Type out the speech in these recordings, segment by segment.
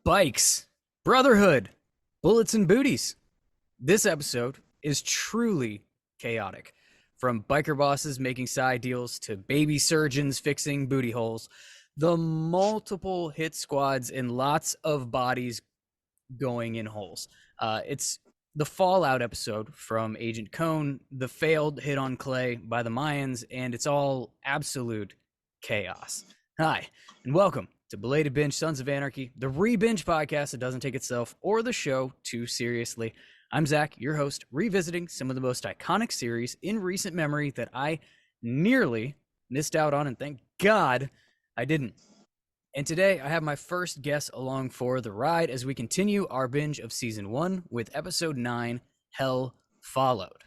bikes, brotherhood, bullets and booties. This episode is truly chaotic. From biker bosses making side deals to baby surgeons fixing booty holes, the multiple hit squads and lots of bodies going in holes. It's the Fallout episode from Agent Kohn, the failed hit on Clay by the Mayans, and it's all absolute chaos. Hi, and welcome to Belated Binge Sons of Anarchy, the re-binge podcast that doesn't take itself or the show too seriously. I'm Zach, your host, revisiting some of the most iconic series in recent memory that I nearly missed out on, and thank God I didn't. And today I have my first guest along for the ride as we continue our binge of Season 1 with Episode 9, Hell Followed.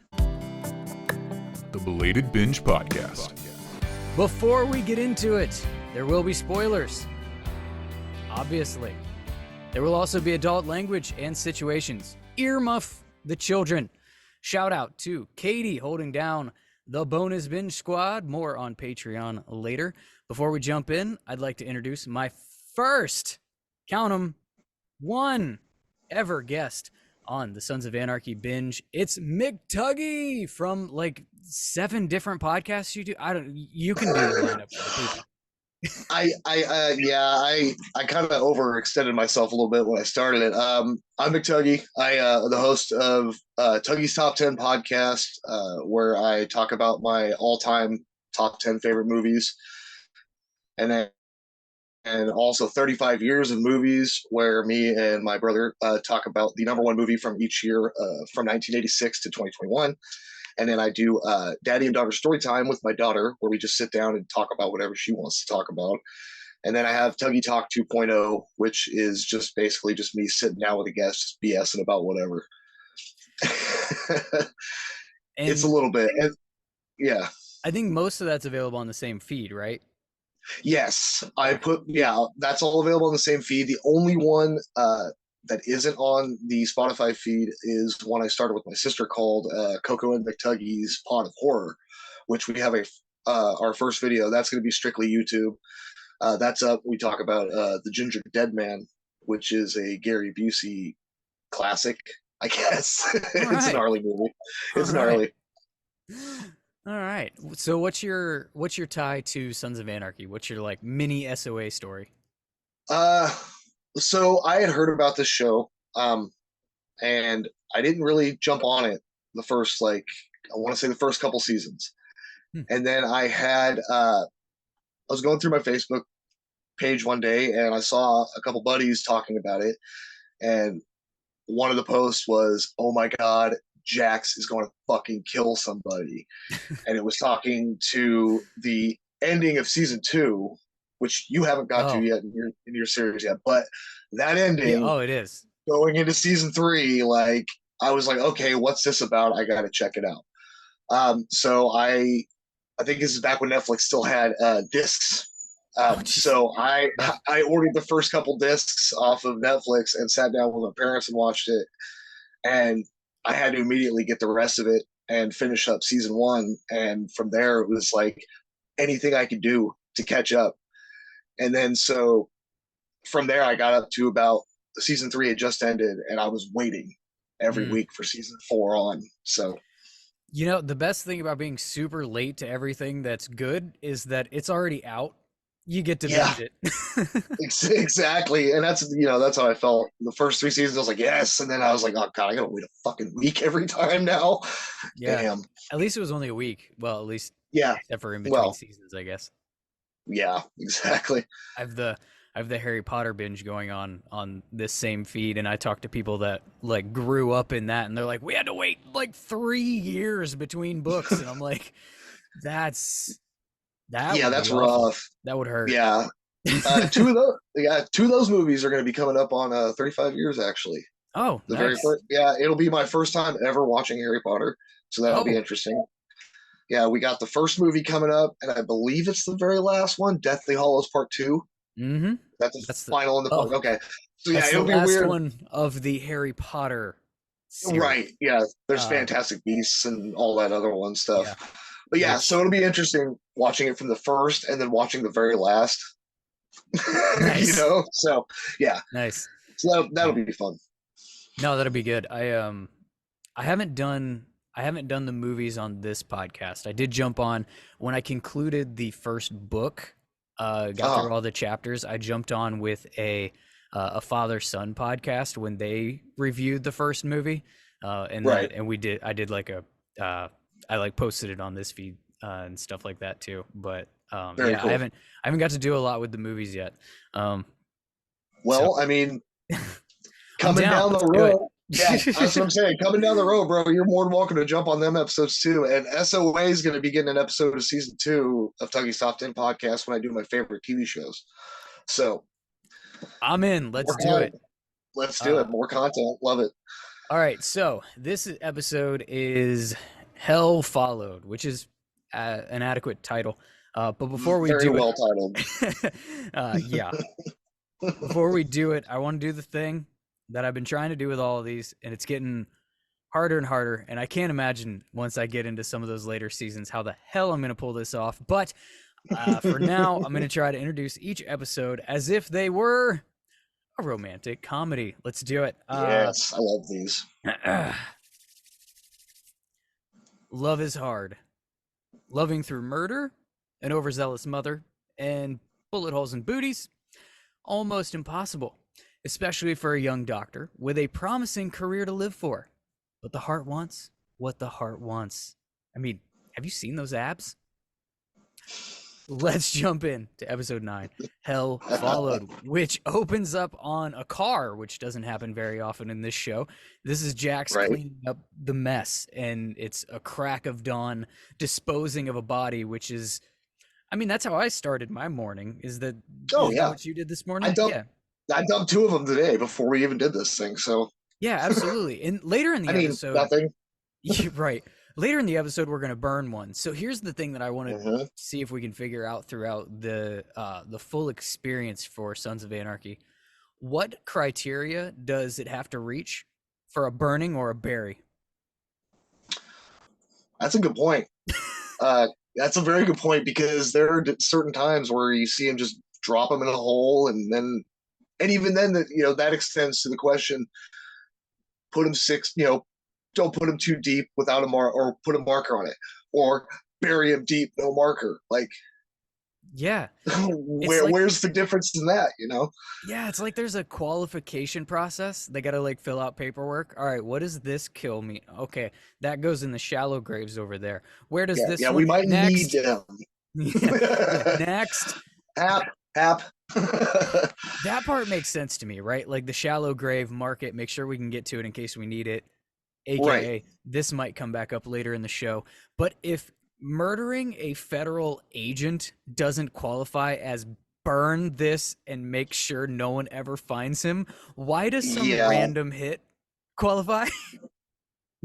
The Belated Binge Podcast. Before we get into it, there will be spoilers. Obviously. There will also be adult language and situations. Earmuff the children. Shout out to Katie holding down the Bonus Binge Squad. More on Patreon later. Before we jump in, I'd like to introduce my first, count 'em, one ever guest on the Sons of Anarchy binge. It's McTuggy from like 7 different podcasts you do. You can do the lineup for the people. I kind of overextended myself a little bit when I started it. I'm McTuggy. The host of Tuggy's Top 10 podcast, where I talk about my all-time top 10 favorite movies, and also 35 years of movies, where me and my brother talk about the number one movie from each year, from 1986 to 2021. And then I do daddy and daughter story time with my daughter, where we just sit down and talk about whatever she wants to talk about. And then I have Tuggy Talk 2.0, which is just basically just me sitting down with a guest, just BSing about whatever. It's a little bit. Yeah. I think most of that's available on the same feed, right? Yes. That's all available on the same feed. The only one that isn't on the Spotify feed is one I started with my sister called Coco and McTuggy's Pod of Horror, which we have our first video. That's going to be strictly YouTube. That's up. We talk about The Ginger Dead Man, which is a Gary Busey classic, I guess. It's a gnarly movie. It's gnarly. All right. So what's your tie to Sons of Anarchy? What's your like mini SOA story? So I had heard about this show, and I didn't really jump on it the first, I want to say the first couple seasons. And then I was going through my Facebook page one day, and I saw a couple buddies talking about it. And one of the posts was, "Oh my God, Jax is going to fucking kill somebody." And it was talking to the ending of season 2, which you haven't got to yet in your series yet, but that ending, it is going into season 3. I was like, okay, what's this about? I got to check it out. So I think this is back when Netflix still had discs. So I ordered the first couple discs off of Netflix and sat down with my parents and watched it. And I had to immediately get the rest of it and finish up season 1. And from there, it was like anything I could do to catch up. And then so from there, I got up to about season 3 had just ended, and I was waiting every week for season 4 on. So, the best thing about being super late to everything that's good is that it's already out. You get to binge it. Exactly. And that's how I felt. The first 3 seasons, I was like, yes. And then I was like, oh God, I gotta wait a fucking week every time now. Yeah. Damn. At least it was only a week. Well, at least except for in between seasons, I guess. Yeah, exactly. I have the Harry Potter binge going on this same feed, and I talk to people that like grew up in that, and they're like, we had to wait like 3 years between books, and I'm like, that's rough. That would hurt. Yeah. 2 of those movies are going to be coming up on 35 years actually. Oh, the nice. very first. Yeah, it'll be my first time ever watching Harry Potter, so that'll be interesting. Yeah, we got the first movie coming up, and I believe it's the very last one, Deathly Hallows Part 2. Mm-hmm. That's the final in the book. Okay. So that's it'll the be last weird. One of the Harry Potter series. Right. Yeah. There's Fantastic Beasts and all that other one stuff. Yeah. But so it'll be interesting watching it from the first and then watching the very last. Nice. So yeah. Nice. So that'll be fun. No, that'll be good. I haven't done the movies on this podcast. I did jump on when I concluded the first book, got through all the chapters. I jumped on with a father-son podcast when they reviewed the first movie. I did like I like posted it on this feed and stuff like that too. But Very cool. I haven't got to do a lot with the movies yet. I mean, coming down the road. Yeah, that's what I'm saying. Coming down the road, bro, you're more than welcome to jump on them episodes too. And SOA is going to be getting an episode of season 2 of Tuggy's Top 10 podcast when I do my favorite TV shows. So I'm in. Let's do it. Let's do it. More content. Love it. All right. So this episode is Hell Followed, which is an adequate title. But before we Very do well it, titled. yeah. Before we do it, I want to do the thing that I've been trying to do with all of these, and it's getting harder and harder. And I can't imagine once I get into some of those later seasons how the hell I'm going to pull this off. But for now, I'm going to try to introduce each episode as if they were a romantic comedy. Let's do it. Yes, I love these. Love is hard. Loving through murder, an overzealous mother, and bullet holes and booties. Almost impossible, especially for a young doctor with a promising career to live for. But the heart wants what the heart wants. I mean, have you seen those abs? Let's jump in to episode 9, Hell Followed, which opens up on a car, which doesn't happen very often in this show. This is Jax cleaning up the mess, and it's a crack of dawn disposing of a body, which is, I mean, that's how I started my morning. Is that what you did this morning? I dumped 2 of them today before we even did this thing. So yeah, absolutely. And later in the episode, nothing. Right. Later in the episode, we're going to burn one. So here's the thing that I want to see if we can figure out throughout the full experience for Sons of Anarchy. What criteria does it have to reach for a burning or a bury? That's a good point. That's a very good point, because there are certain times where you see him just drop him in a hole, and even then, that extends to the question: put him 6, don't put him too deep without a mark, or put a marker on it, or bury him deep, no marker. Like, yeah, where's the difference in that? Yeah, it's like there's a qualification process. They gotta like fill out paperwork. All right, what does this kill mean? Okay, that goes in the shallow graves over there. Where does this? Yeah, we might need them. Next. Hap. That part makes sense to me, right? Like the shallow grave, mark it, make sure we can get to it in case we need it. AKA, this might come back up later in the show. But if murdering a federal agent doesn't qualify as burn this and make sure no one ever finds him, why does some random hit qualify?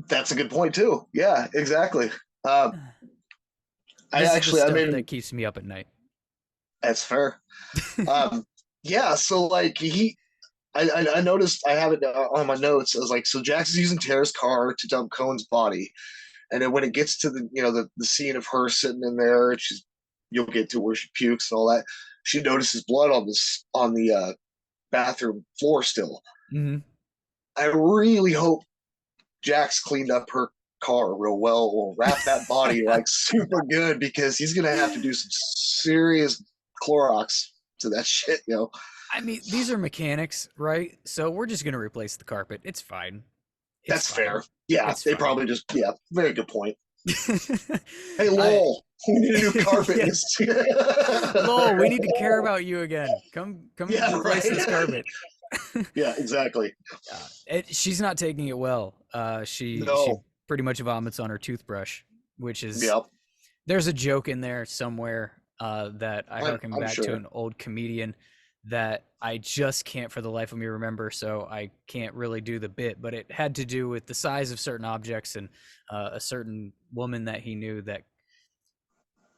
That's a good point too. Yeah, exactly. That keeps me up at night. That's fair. So like I noticed, I have it on my notes. I was like, so Jax is using Tara's car to dump Kohn's body, and then when it gets to the scene of her sitting in there, and you'll get to where she pukes and all that, she notices blood on the bathroom floor still. Mm-hmm. I really hope Jax cleaned up her car real well, or wrapped that body like super good, because he's gonna have to do some serious Clorox to that shit, I mean, these are mechanics, right? So we're just gonna replace the carpet. It's fine. That's fair. Yeah, they probably just very good point. Hey, lol, we need a new carpet. Lol, we need to care about you again. Come replace this carpet. Yeah, exactly. She's not taking it well. She pretty much vomits on her toothbrush, which is there's a joke in there somewhere that I harken back to an old comedian that I just can't for the life of me remember, so I can't really do the bit, but it had to do with the size of certain objects and a certain woman that he knew that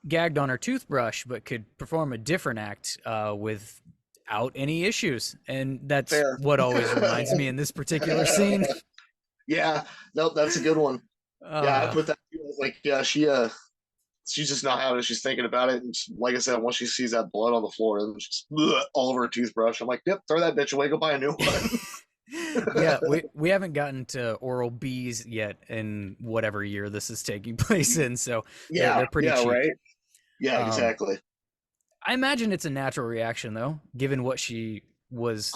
gagged on her toothbrush but could perform a different act without any issues, and that's what always reminds me in this particular scene. Yeah, no, that's a good one. I put that like, she she's just not having it. She's thinking about it, and like I said, once she sees that blood on the floor and just all over her toothbrush, I'm like, yep, throw that bitch away, go buy a new one. Yeah, we haven't gotten to oral B's yet in whatever year this is taking place in, so they're pretty cheap. Right? Yeah, exactly. I imagine it's a natural reaction though, given what she was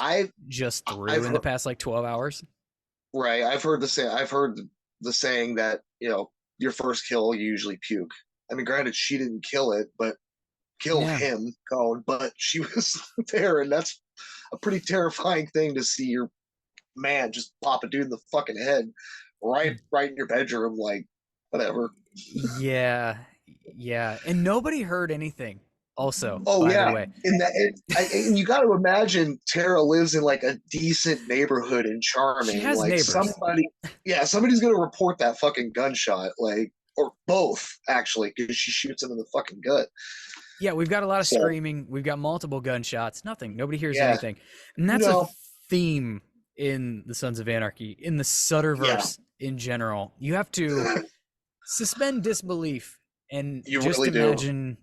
just through in the past like 12 hours. Right. I've heard the saying that, your first kill, you usually puke. I mean, granted, she didn't kill it, but him, Kohn, but she was there, and that's a pretty terrifying thing to see your man just pop a dude in the fucking head right in your bedroom, like, whatever. Yeah. And nobody heard anything. Also, by the way. And you got to imagine Tara lives in like a decent neighborhood in Charming. She has like neighbors. Somebody's going to report that fucking gunshot, like, or both actually, because she shoots him in the fucking gut. Yeah, we've got a lot of screaming. We've got multiple gunshots. Nothing. Nobody hears anything, and that's a theme in the Sons of Anarchy, in the Sutterverse in general. You have to suspend disbelief and just imagine.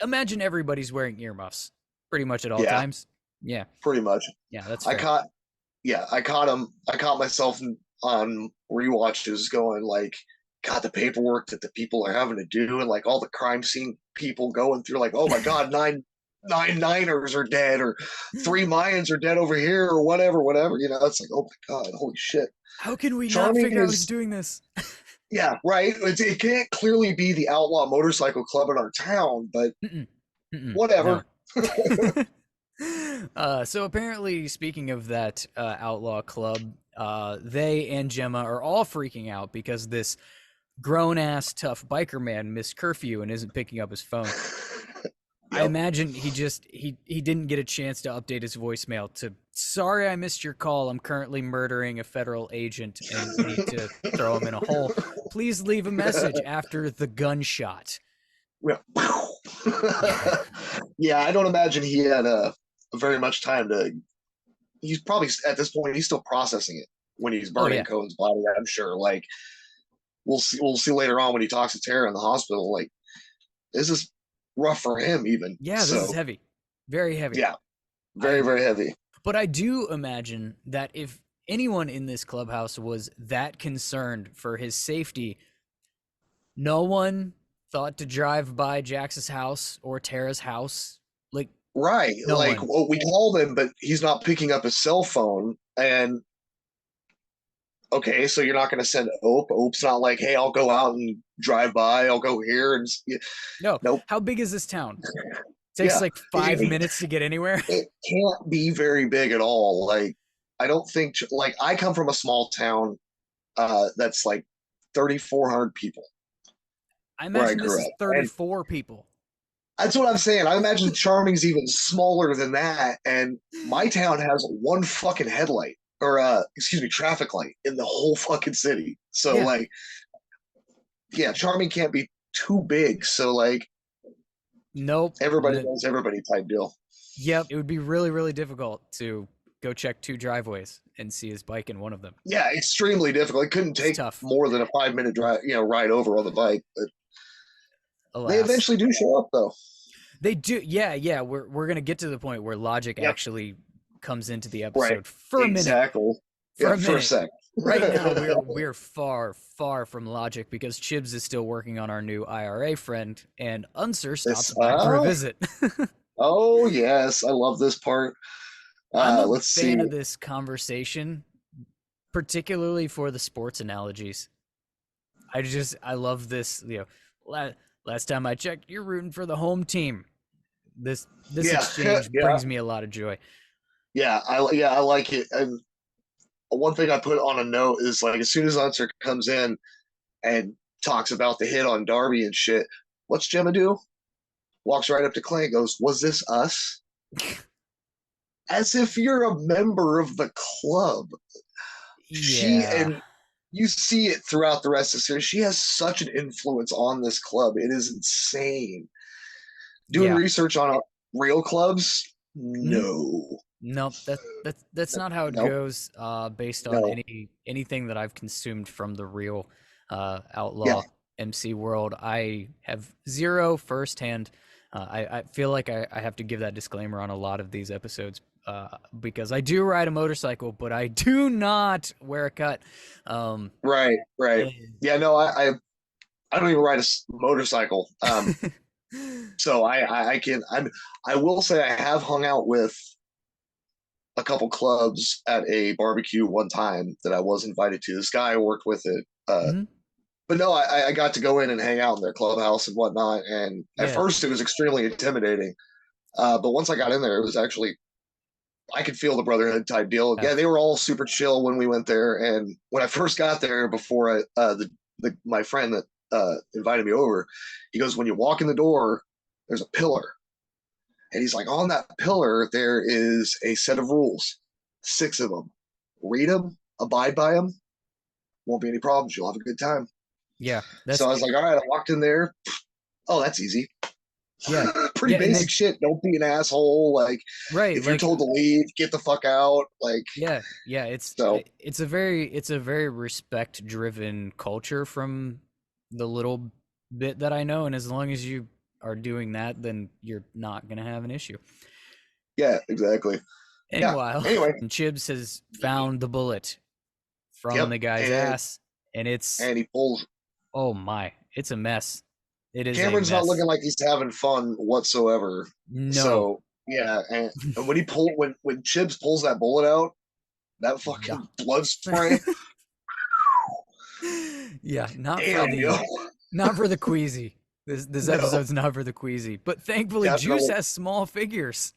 Imagine everybody's wearing earmuffs pretty much at all times. Yeah, pretty much. Yeah, that's fair. I caught myself on rewatches going like, God, the paperwork that the people are having to do, and like all the crime scene people going through, like, oh my God, nine Niners are dead, or 3 Mayans are dead over here, or whatever. It's like, oh my God, holy shit. How can we not figure out who's doing this? Yeah, right. It can't clearly be the outlaw motorcycle club in our town, but whatever. No. So apparently, speaking of that outlaw club, they and Gemma are all freaking out because this grown-ass tough biker man missed curfew and isn't picking up his phone. I imagine he didn't get a chance to update his voicemail to, sorry I missed your call, I'm currently murdering a federal agent and need to throw him in a hole. Please leave a message after the gunshot. Yeah, I don't imagine he had very much time to. He's probably at this point he's still processing it when he's burning Kohn's body. I'm sure. Like, we'll see later on when he talks to Tara in the hospital. Like, this is rough for him even. Yeah, this is heavy, very heavy. Yeah, very heavy. But I do imagine that if anyone in this clubhouse was that concerned for his safety, no one thought to drive by Jax's house or Tara's house. Like, right. Well, we called him, but he's not picking up his cell phone. And okay, so you're not going to send Ope. Ope's not like, hey, I'll go out and drive by. I'll go here. And nope. How big is this town? It takes like 5 minutes to get anywhere. It can't be very big at all. Like, I don't think, like, I come from a small town that's like 3,400 people. I imagine this is 34 people. That's what I'm saying. I imagine Charming's even smaller than that. And my town has one fucking headlight, or traffic light in the whole fucking city. So Charming can't be too big. So like, nope. Everybody knows everybody type deal. Yep. It would be really, really difficult to go check 2 driveways and see his bike in one of them. Yeah, extremely difficult. It couldn't take more than a 5-minute drive, ride over on the bike. But they eventually do show up, though. They do. Yeah. We're gonna get to the point where logic actually comes into the episode for a minute. Exactly. For a sec. Right now, we're far, far from logic because Chibs is still working on our new IRA friend, and Unser stops by for a visit. Oh yes, I love this part. I'm a fan of this conversation, particularly for the sports analogies. I love this. Last time I checked, you're rooting for the home team. This exchange brings me a lot of joy. Yeah, I like it. And one thing I put on a note is like, as soon as Unser comes in and talks about the hit on Darby and shit, what's Gemma do? Walks right up to Clay and goes, "Was this us?" As if you're a member of the club. And you see it throughout the rest of the series. She has such an influence on this club. It is insane. Doing research on real clubs? No. Nope. That's not how it goes. Based on anything that I've consumed from the real outlaw MC world. I have zero firsthand. I feel like I have to give that disclaimer on a lot of these episodes because I do ride a motorcycle, but I do not wear a cut. Right. and- Yeah, no, I don't even ride a motorcycle. So I will say I have hung out with a couple clubs at a barbecue one time that I was invited to. This guy I worked with it. Mhm. But no, I got to go in and hang out in their clubhouse and whatnot. And at Yeah. first it was extremely intimidating. But once I got in there, it was actually, I could feel the brotherhood type deal. Yeah, they were all super chill when we went there. And when I first got there, before my friend that invited me over, he goes, when you walk in the door, there's a pillar. And he's like, on that pillar, there is a set of rules, 6 of them. Read them, abide by them. Won't be any problems. You'll have a good time. Yeah. So I was like, all right, I walked in there. Oh, that's easy. Yeah. Pretty basic shit. Don't be an asshole. Like, right. if you're told to leave, get the fuck out. Like, yeah. It's a very respect driven culture from the little bit that I know. And as long as you are doing that, then you're not going to have an issue. Yeah, exactly. Meanwhile, anyway, Chibs has found the bullet from the guy's ass, and he pulls. Oh my, it's a mess. It is. Cameron's a mess. not looking like he's having fun whatsoever. No. So yeah, and when when Chibs pulls that bullet out, that fucking blood spray. Yeah, not for the queasy. This episode's not for the queasy, but thankfully Juice has small figures.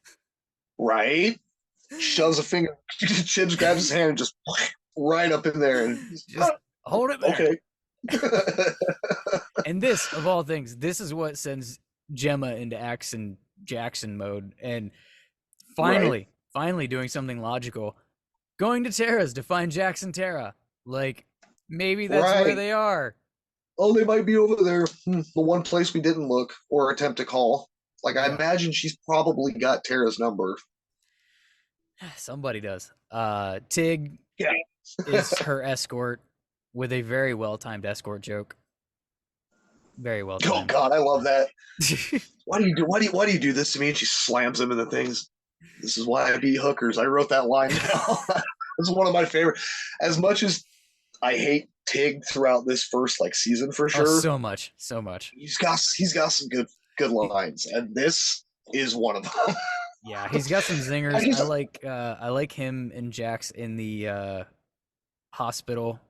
Right? Shoves a finger. Chibs grabs his hand and just right up in there and just hold it there. Okay. And this, of all things, this is what sends Gemma into Jackson mode, and finally doing something logical, going to Terra's to find Jackson Terra. Like, maybe that's where they are. Oh, they might be over there. The one place we didn't look or attempt to call. Like, I imagine she's probably got Terra's number. Somebody does. Tig is her escort with a very well-timed escort joke. Very well timed. Oh God, I love that. Why do you do this to me? And she slams him in the things. This is why I beat hookers. I wrote that line down. This is one of my favorite. As much as I hate Tig throughout this first season for sure. Oh, so much. He's got some good lines, and this is one of them. Yeah, he's got some zingers. I like him and Jax in the hospital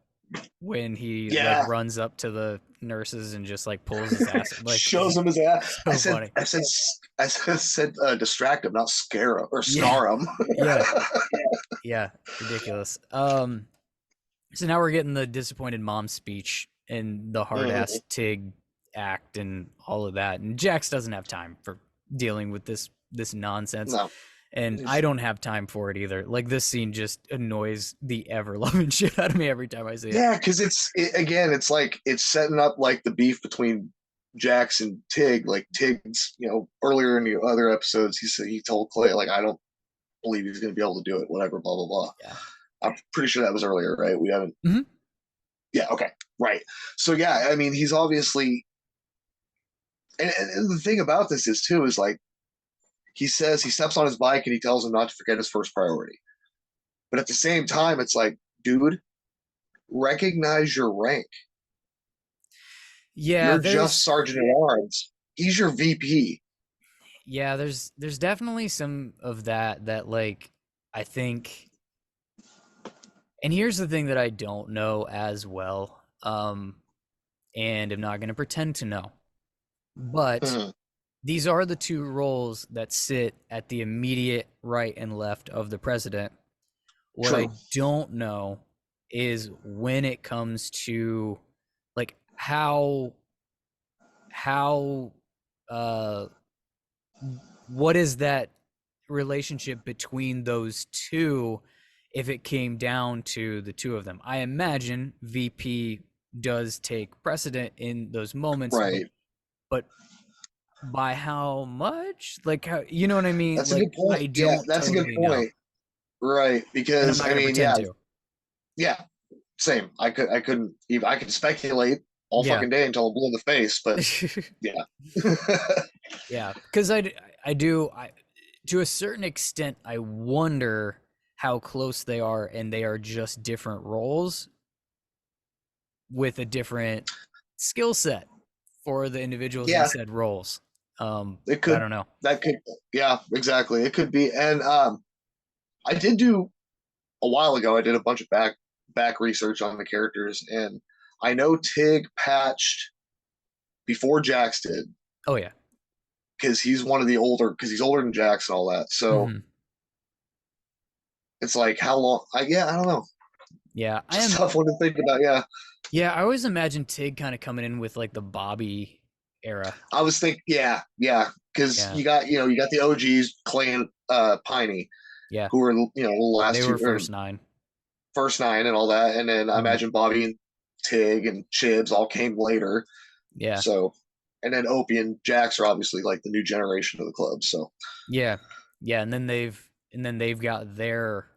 when he runs up to the nurses and just pulls his ass, shows him his ass. So I said distract him, not scare him or scar him. Yeah, ridiculous. So now we're getting the disappointed mom speech and the hard ass Tig act and all of that, and Jax doesn't have time for dealing with this nonsense. No. And I don't have time for it either. This scene just annoys the ever-loving shit out of me every time I see it. Yeah, because it's setting up the beef between Jax and Tig. Tig's, earlier in the other episodes, he told Clay, I don't believe he's going to be able to do it, whatever, blah, blah, blah. Yeah. I'm pretty sure that was earlier, right? We haven't. Mm-hmm. Yeah, okay, right. So, yeah, I mean, he's obviously. And the thing about this is he says he steps on his bike and he tells him not to forget his first priority. But at the same time, it's dude, recognize your rank. Yeah, you're just Sergeant at Arms. He's your VP. Yeah, there's definitely some of that I think. And here's the thing that I don't know as well, and I'm not going to pretend to know, but. These are the two roles that sit at the immediate right and left of the president. What I don't know is when it comes to how what is that relationship between those two if it came down to the two of them. I imagine VP does take precedent in those moments, right? But by how much? How, you know what I mean? That's a good point. I don't that's totally a good point. Know. Right, because I mean, yeah, same. I could speculate all Yeah. fucking day until I'm blue in the face. But yeah, Yeah, because to a certain extent, I wonder how close they are, and they are just different roles with a different skill set for the individuals in yeah, said roles. it I could, don't know. that could, yeah, exactly. It could be. And I did do a while ago. I did a bunch of back research on the characters, and I know Tig patched before Jax did Oh yeah. because he's one of the older because he's older than Jax and all that. So Hmm. it's like how long? Yeah, I don't know. Yeah, It's a tough one to think about. Yeah, Yeah, I always imagine Tig kind of coming in with like the Bobby era. I was thinking. Yeah, because Yeah, you got the OGs, Clay and Piney, yeah, who were the last they two were or first nine. first nine and all that, and then I Mhm. imagine Bobby and Tig and Chibs all came later. Yeah, So, and then Opie and Jax are obviously like the new generation of the club. So, yeah, yeah, and then they've got their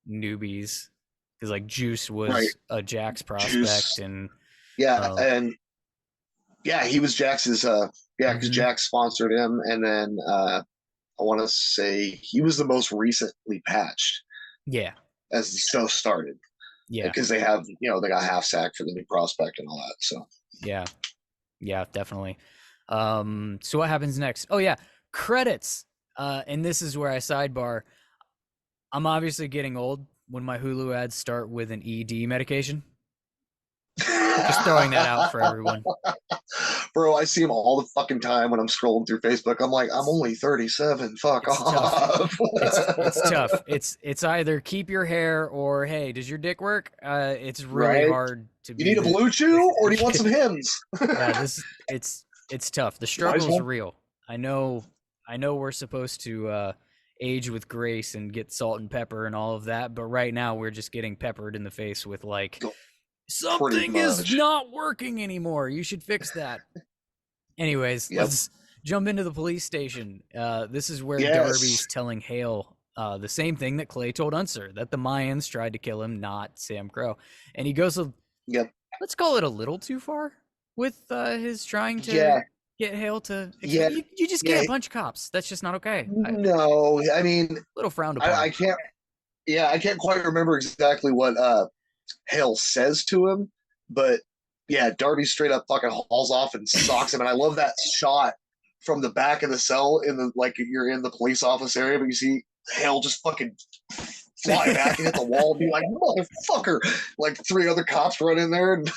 newbies because like Juice right, was a Jax prospect, Juice, and yeah, uh, and yeah, he was Jax's. Yeah, because mhm. Jax sponsored him, and then I want to say he was the most recently patched Yeah, as the show started yeah, because they got half sack for the new prospect and all that. So, yeah, yeah, definitely. So what happens next? Oh yeah, credits. And this is where I sidebar. I'm obviously getting old when my Hulu ads start with an ED medication. Just throwing that out for everyone. bro, I see him all the fucking time when I'm scrolling through Facebook. I'm like, I'm only 37. Fuck It's tough. off. It's tough. It's either keep your hair or hey, does your dick work? It's really Right? hard to You be need a the blue chew or do you want some hymns? yeah, it's tough. The Might as struggle's well. real. I know we're supposed to age with grace and get salt and pepper and all of that, but right now we're just getting peppered in the face with like Pretty something is much. not working anymore. You should fix that. Anyways, Yep. let's jump into the police station. This is where Yes. Darby's telling Hale the same thing that Clay told Unser, that the Mayans tried to kill him, not SAMCRO. And he goes, Yep. let's call it a little too far with his trying to Yeah. get Hale to Yeah. explain. You just Yeah. can't punch cops. That's just not okay. A No, I mean, little frowned I upon. can't. Yeah, I can't quite remember exactly what Hale says to him, but yeah, Darby straight up fucking hauls off and socks him, and I love that shot from the back of the cell in the like you're in the police office area, but you see Hale just fucking fly back and hit the wall and be like, motherfucker. Like three other cops run in there. And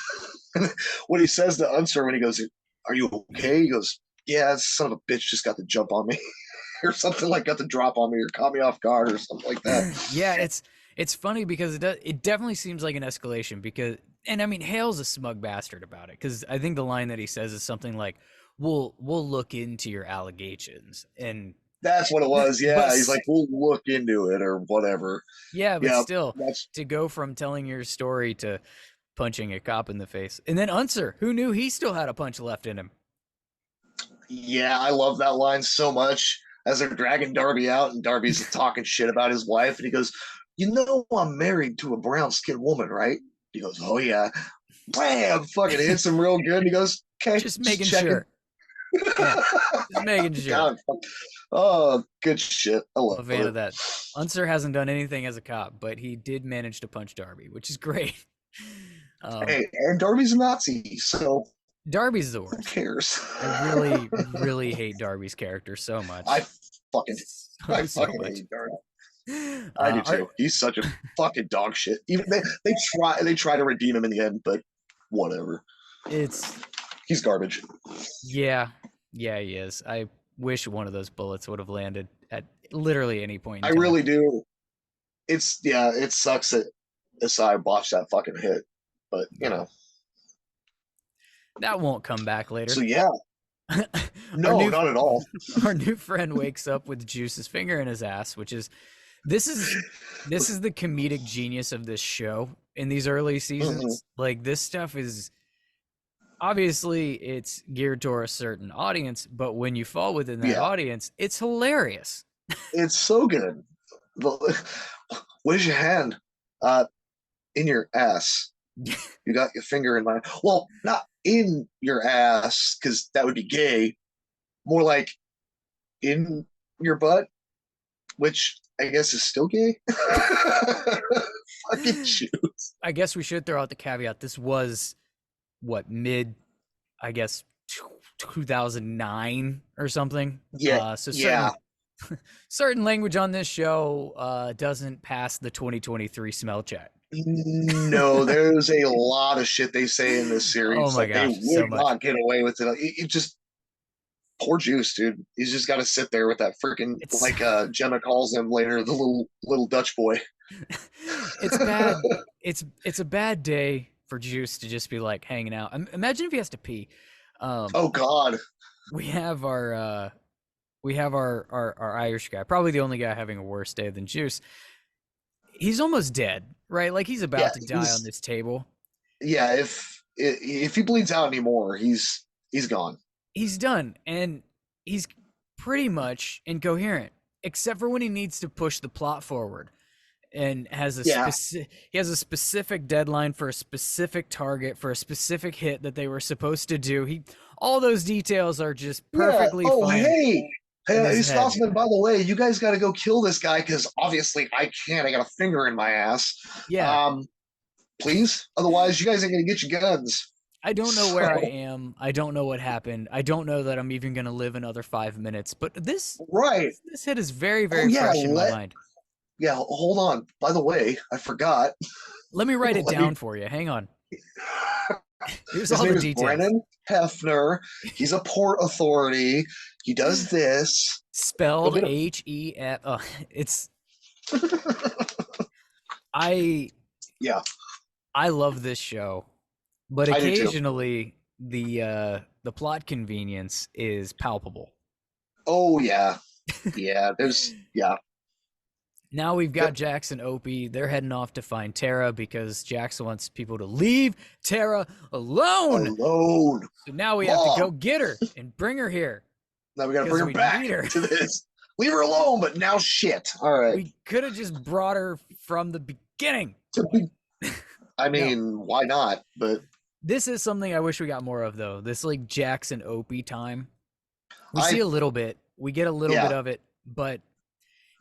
what he says to Unser when he goes, are you okay? He goes, yeah, this son of a bitch just got the jump on me or something like got the drop on me or caught me off guard or something like that. Yeah, it's funny because it definitely seems like an escalation because and I mean Hale's a smug bastard about it because I think the line that he says is something like we'll look into your allegations and That's what it was. but Yeah. He's like, we'll look into it or whatever. yeah, but Yeah. still That's, to go from telling your story to punching a cop in the face. And then Unser, who knew he still had a punch left in him? yeah, I love that line so much as they're dragging Darby out and Darby's talking shit about his wife. And he goes, I'm married to a brown skinned woman, right? He goes, oh, yeah. Wham! Fucking hits him real good. And he goes, okay, Just making checking. sure. Yeah, just making sure. God, oh, good shit. I I'm love a fan it. of that. Unser hasn't done anything as a cop, but he did manage to punch Darby, which is great. Hey, and Darby's a Nazi, so Darby's the who worst. cares? I really, really hate Darby's character so much. I fucking So much. hate Darby. I do too. He's such a fucking dog shit. Even they try to redeem him in the end, but whatever. It's He's garbage. yeah, he is. I wish one of those bullets would have landed at literally any point in I time. really do. It sucks that Asai botched that fucking hit, but that won't come back later. So yeah, no, not at all. Our new friend wakes up with Juice's finger in his ass, which is this is the comedic genius of this show in these early seasons. Like this stuff is obviously it's geared toward a certain audience, but when you fall within that audience, it's hilarious. It's so good. Where's your hand? In your ass. You got your finger in my. Well, not in your ass, because that would be gay. More like in your butt, which I guess is still gay. Fucking Jews. I guess we should throw out the caveat. This was what, mid, I guess, 2009 or something. Yeah, So yeah. certain language on this show doesn't pass the 2023 smell check. No, there's a lot of shit they say in this Oh series my that they gosh, so would much. not get away with it. It just poor Juice, dude. He's just got to sit there with that freaking, It's like Jenna calls him later, the little Dutch boy. it's bad. It's a bad day for Juice to just be like hanging out. Imagine if he has to pee. Oh God. We have our Irish guy, probably the only guy having a worse day than Juice. He's almost dead, right? Like he's about to die on this table. Yeah, if he bleeds out anymore, he's gone. He's done, and he's pretty much incoherent, except for when he needs to push the plot forward, and has he has a specific deadline for a specific target for a specific hit that they were supposed to do. All those details are just perfectly fine. Hey, Stossman, by the way, you guys got to go kill this guy because obviously I can't. I got a finger in my ass. Yeah. Please. Otherwise, you guys ain't going to get your guns. I don't know where I am. I don't know what happened. I don't know that I'm even going to live another 5 minutes. But this hit is very, very fresh in my mind. Yeah, hold on. By the way, I forgot. Let me write it down for you. Hang on. Here's all the details. Brennan Hefner. He's a port authority. He does this. Spelled H-E-F. Oh, it's. I love this show, but occasionally the plot convenience is palpable. Oh yeah, Now we've got Jax and Opie. They're heading off to find Tara because Jax wants people to leave Tara alone. So now we have to go get her and bring her here. Now we got to bring her back to this. Leave her alone, but now shit. All right. We could have just brought her from the beginning. I mean, why not? But this is something I wish we got more of, though. This like Jax and Opie time. We see a little bit. We get a little bit of it, but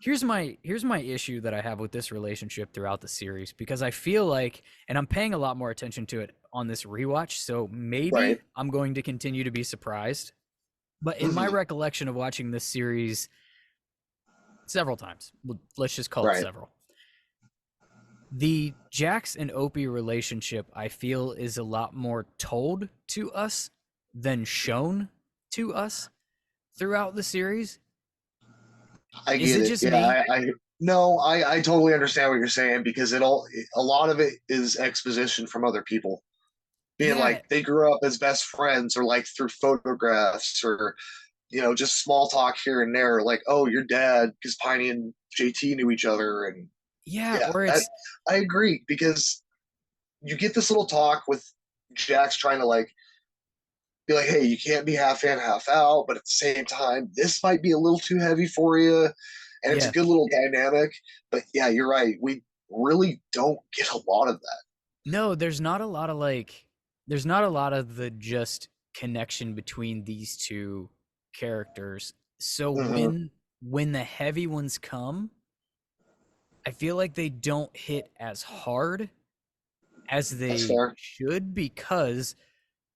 here's my issue that I have with this relationship throughout the series, because I feel like, and I'm paying a lot more attention to it on this rewatch, so maybe I'm going to continue to be surprised. But in my recollection of watching this series several times, let's just call it several, the Jax and Opie relationship, I feel, is a lot more told to us than shown to us throughout the series. I get it. Just me? I totally understand what you're saying, because a lot of it is exposition from other people. Being like they grew up as best friends, or like through photographs, or just small talk here and there, like, oh, your dad, because Piney and JT knew each other, and I agree, because you get this little talk with Jax trying to like be like, hey, you can't be half in, half out, but at the same time, this might be a little too heavy for you, and it's a good little dynamic. But yeah, you're right. We really don't get a lot of that. No, there's not a lot of the just connection between these two characters. So when the heavy ones come, I feel like they don't hit as hard as they should, because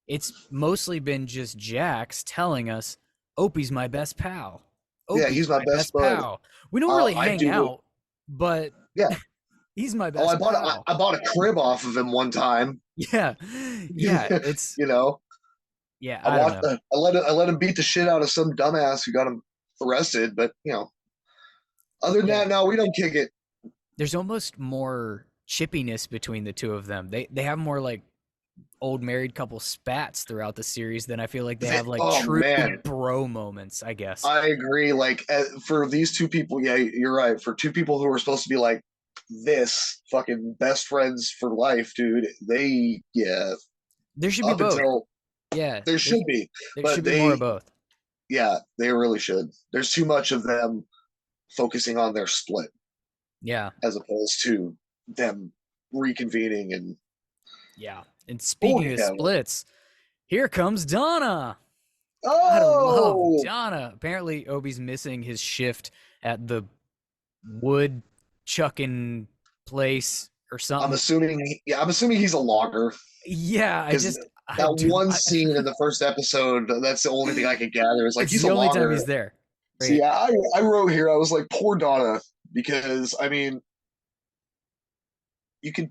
it's mostly been just Jax telling us, Opie's my best pal. He's my best pal. We don't really hang out, but he's my best pal. I bought a crib off of him one time. Yeah, it's Yeah, I let him beat the shit out of some dumbass who got him arrested, but other than that, no, we don't kick it. There's almost more chippiness between the two of them. They have more like old married couple spats throughout the series than I feel like they have like true bro moments, I guess. I agree. Like for these two people, yeah, you're right. For two people who are supposed to be like this fucking best friends for life, dude, there should be both. There should be. There should be more of both. Yeah, they really should. There's too much of them focusing on their split. Yeah. As opposed to them reconvening and. Yeah. And speaking of splits, Here comes Donna. I love Oh, Donna. Apparently, Obi's missing his shift at the wood chucking place or I'm something. assuming. Yeah, I'm assuming he's a logger Yeah, because I that do. one scene in the first episode. That's the only thing I could gather. Is like It's he's a the only time logger. he's there. See, Right. I wrote here. I was like, poor Donna, because I mean, you can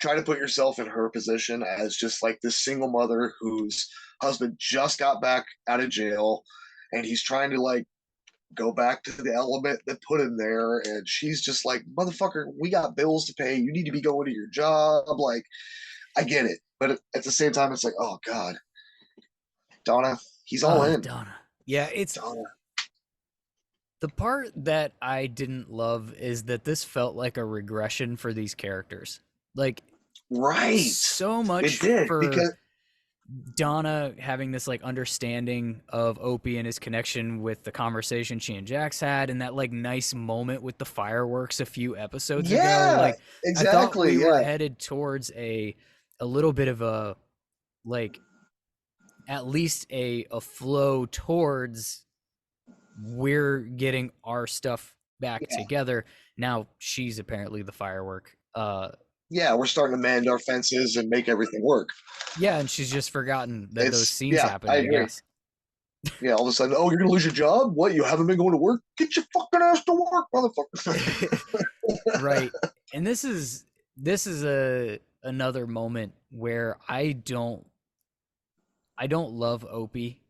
try to put yourself in her position as just like this single mother whose husband just got back out of jail, and he's trying to like go back to the element that put him there, and she's just like, motherfucker, we got bills to pay, you need to be going to your job. Like, I get it, but at the same time it's like, oh god, Donna, he's all Oh, in. Donna. Yeah, it's Donna. the part that I didn't love is that this felt like a regression for these characters. Like, Right, so much it did, for because Donna having this like understanding of Opie and his connection with the conversation she and Jax had, and that like nice moment with the fireworks a few episodes ago. yeah, Like, I thought exactly, we were yeah, headed towards a little bit of a like at least a flow towards we're getting our stuff back yeah, together. Now she's apparently the firework. yeah, we're starting to mend our fences and make everything work. Yeah, and she's just forgotten that those scenes Yeah, I happened, I agree. guess. Yeah, all of a sudden, oh, you're gonna lose your job? What? You haven't been going to work? Get your fucking ass to work, motherfucker! Right. And this is a another moment where I don't love Opie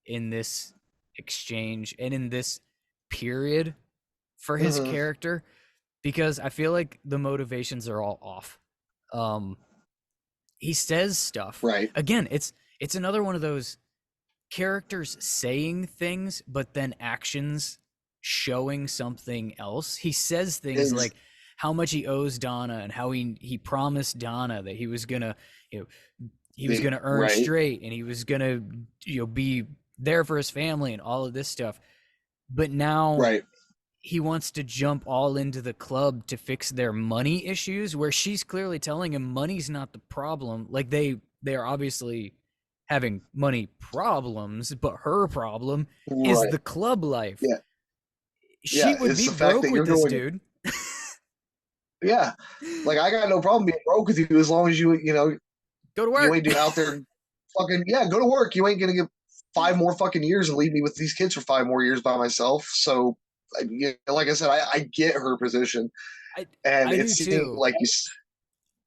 in this exchange and in this period for his Mhm. character, because I feel like the motivations are all off. Um he says stuff. Right. Again, it's another one of those characters saying things but then actions showing something else. He says things Is like how much he owes Donna and how he promised Donna that he was gonna, you know, he was gonna earn right, straight and he was gonna, be there for his family and all of this stuff. But now right. he wants to jump all into the club to fix their money issues, where she's clearly telling him money's not the problem. Like, they are obviously having money problems, but her problem is Right. the club life. Yeah. She Yeah. would It's be the fact broke that with you're this going, dude. yeah. Like, I got no problem being broke with you as long as Go to you work. ain't out there fucking, yeah, go to work. You ain't going to get 5 more fucking years and leave me with these kids for 5 more years by myself. So, like I said, I get her position. I And I it do seemed too. like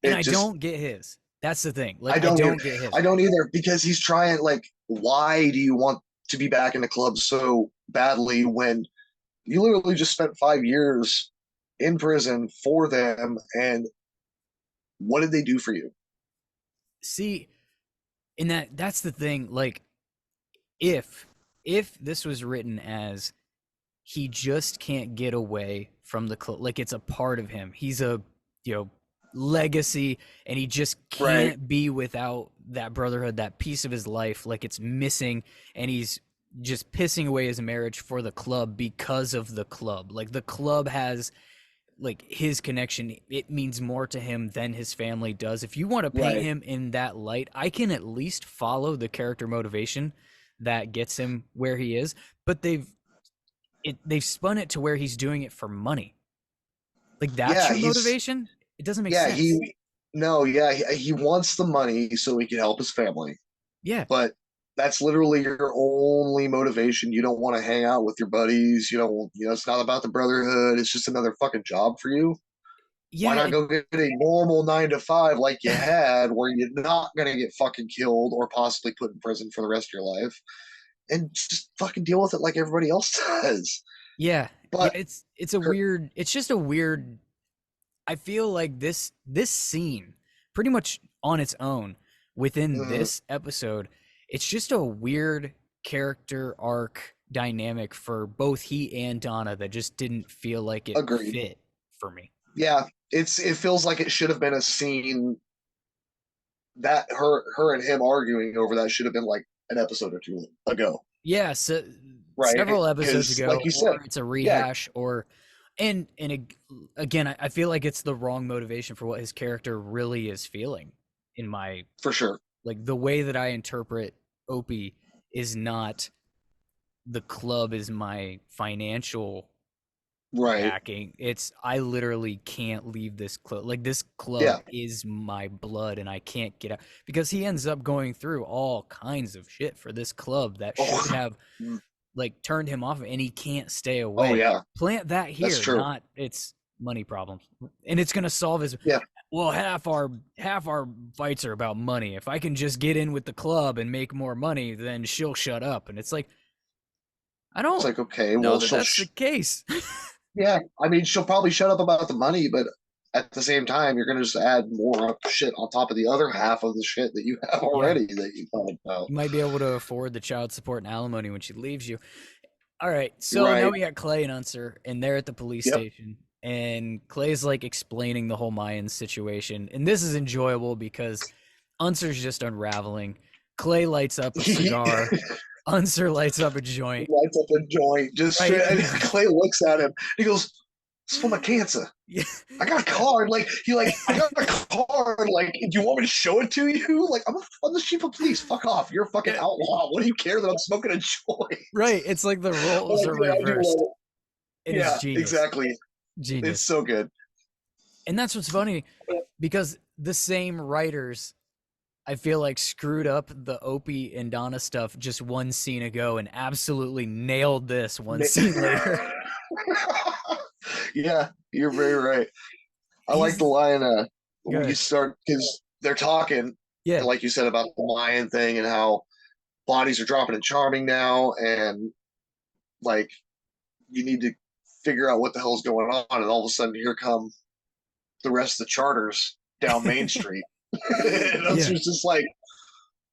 And it I just, don't get his. That's the thing. Like, I I don't either. don't get his. I don't either because he's trying, like, why do you want to be back in the club so badly when you literally just spent 5 years in prison for them, and what did they do for you? See, and that's the thing. Like, if this was written as he just can't get away from the club, like it's a part of him. He's a, legacy, and he just Right. can't be without that brotherhood, that piece of his life. Like, it's missing, and he's just pissing away his marriage for the club because of the club. Like, the club has like his connection. It means more to him than his family does. If you want to paint Right. him in that light, I can at least follow the character motivation that gets him where he is. But they've spun it to where he's doing it for money. Like, that's Yeah, your he's motivation? It doesn't make yeah, sense. he no, yeah, he wants the money so he can help his family. Yeah. But that's literally your only motivation. You don't want to hang out with your buddies. You don't, it's not about the brotherhood. It's just another fucking job for you. Why Yeah. not go get a normal 9 to 5 like you had, where you're not gonna get fucking killed or possibly put in prison for the rest of your life, and just fucking deal with it like everybody else does. Yeah. Yeah, But it's a weird, it's just a weird, I feel like this scene pretty much on its own within mm, this episode, it's just a weird character arc dynamic for both he and Donna that just didn't feel like it agreed. fit for me. Yeah, it feels like it should have been a scene that her and him arguing over that should have been like an episode or two ago, Yeah, so right? several episodes Because ago, like you said, or it's a yeah, rehash, or again, I feel like it's the wrong motivation for what his character really is feeling. In my for sure. Like the way that I interpret Opie is not the club is my financial Right. backing. It's I literally can't leave this club. Like this club Yeah. is my blood and I can't get out because he ends up going through all kinds of shit for this club that Oh. should have like turned him off and he can't stay away. Oh yeah. Plant that here, That's true. not it's money problems. And it's going to solve his Yeah. Well, half our fights are about money. If I can just get in with the club and make more money, then she'll shut up. And it's like I don't It's like, okay, know well, that that's the case. yeah. I mean, she'll probably shut up about the money, but at the same time, you're gonna just add more shit on top of the other half of the shit that you have already that you thought about. You might be able to afford the child support and alimony when she leaves you. All right, so Right. now we got Clay and Unser, and they're at the police Yep. station, and Clay's like explaining the whole Mayans situation, and this is enjoyable because Unser's just unraveling. Clay lights up a cigar. Unser lights up a joint. Lights up a joint. Just Right. and Clay looks at him. He goes, "It's for my cancer. Yeah. I got a card. Like I got a card. Like, do you want me to show it to you? Like, I'm the chief of police. Fuck off. You're a fucking outlaw. What do you care that I'm smoking a joint? Right, it's like the roles are Like, reversed. And yeah, it's genius. exactly. Genius. It's so good. And that's what's funny because the same writers I feel like screwed up the Opie and Donna stuff just one scene ago and absolutely nailed this one scene later. Yeah, you're very right. I like the line when you start because they're talking, Yeah, like you said about the Mayan thing and how bodies are dropping in Charming now, and like you need to figure out what the hell's going on, and all of a sudden here come the rest of the charters down Main Street. And I was just like,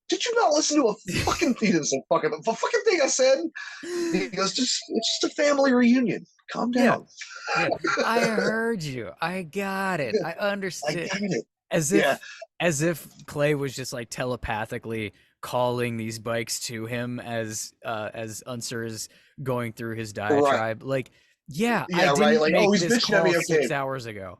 did you not listen to a fucking thing? The fucking thing I said? He goes, it's just a family reunion. Calm down. Yeah. I heard you. I got it. I understand. I got it. As if Clay was just like telepathically calling these bikes to him as Unser is going through his diatribe. Right. Like, I didn't like, make this call 6 hours ago.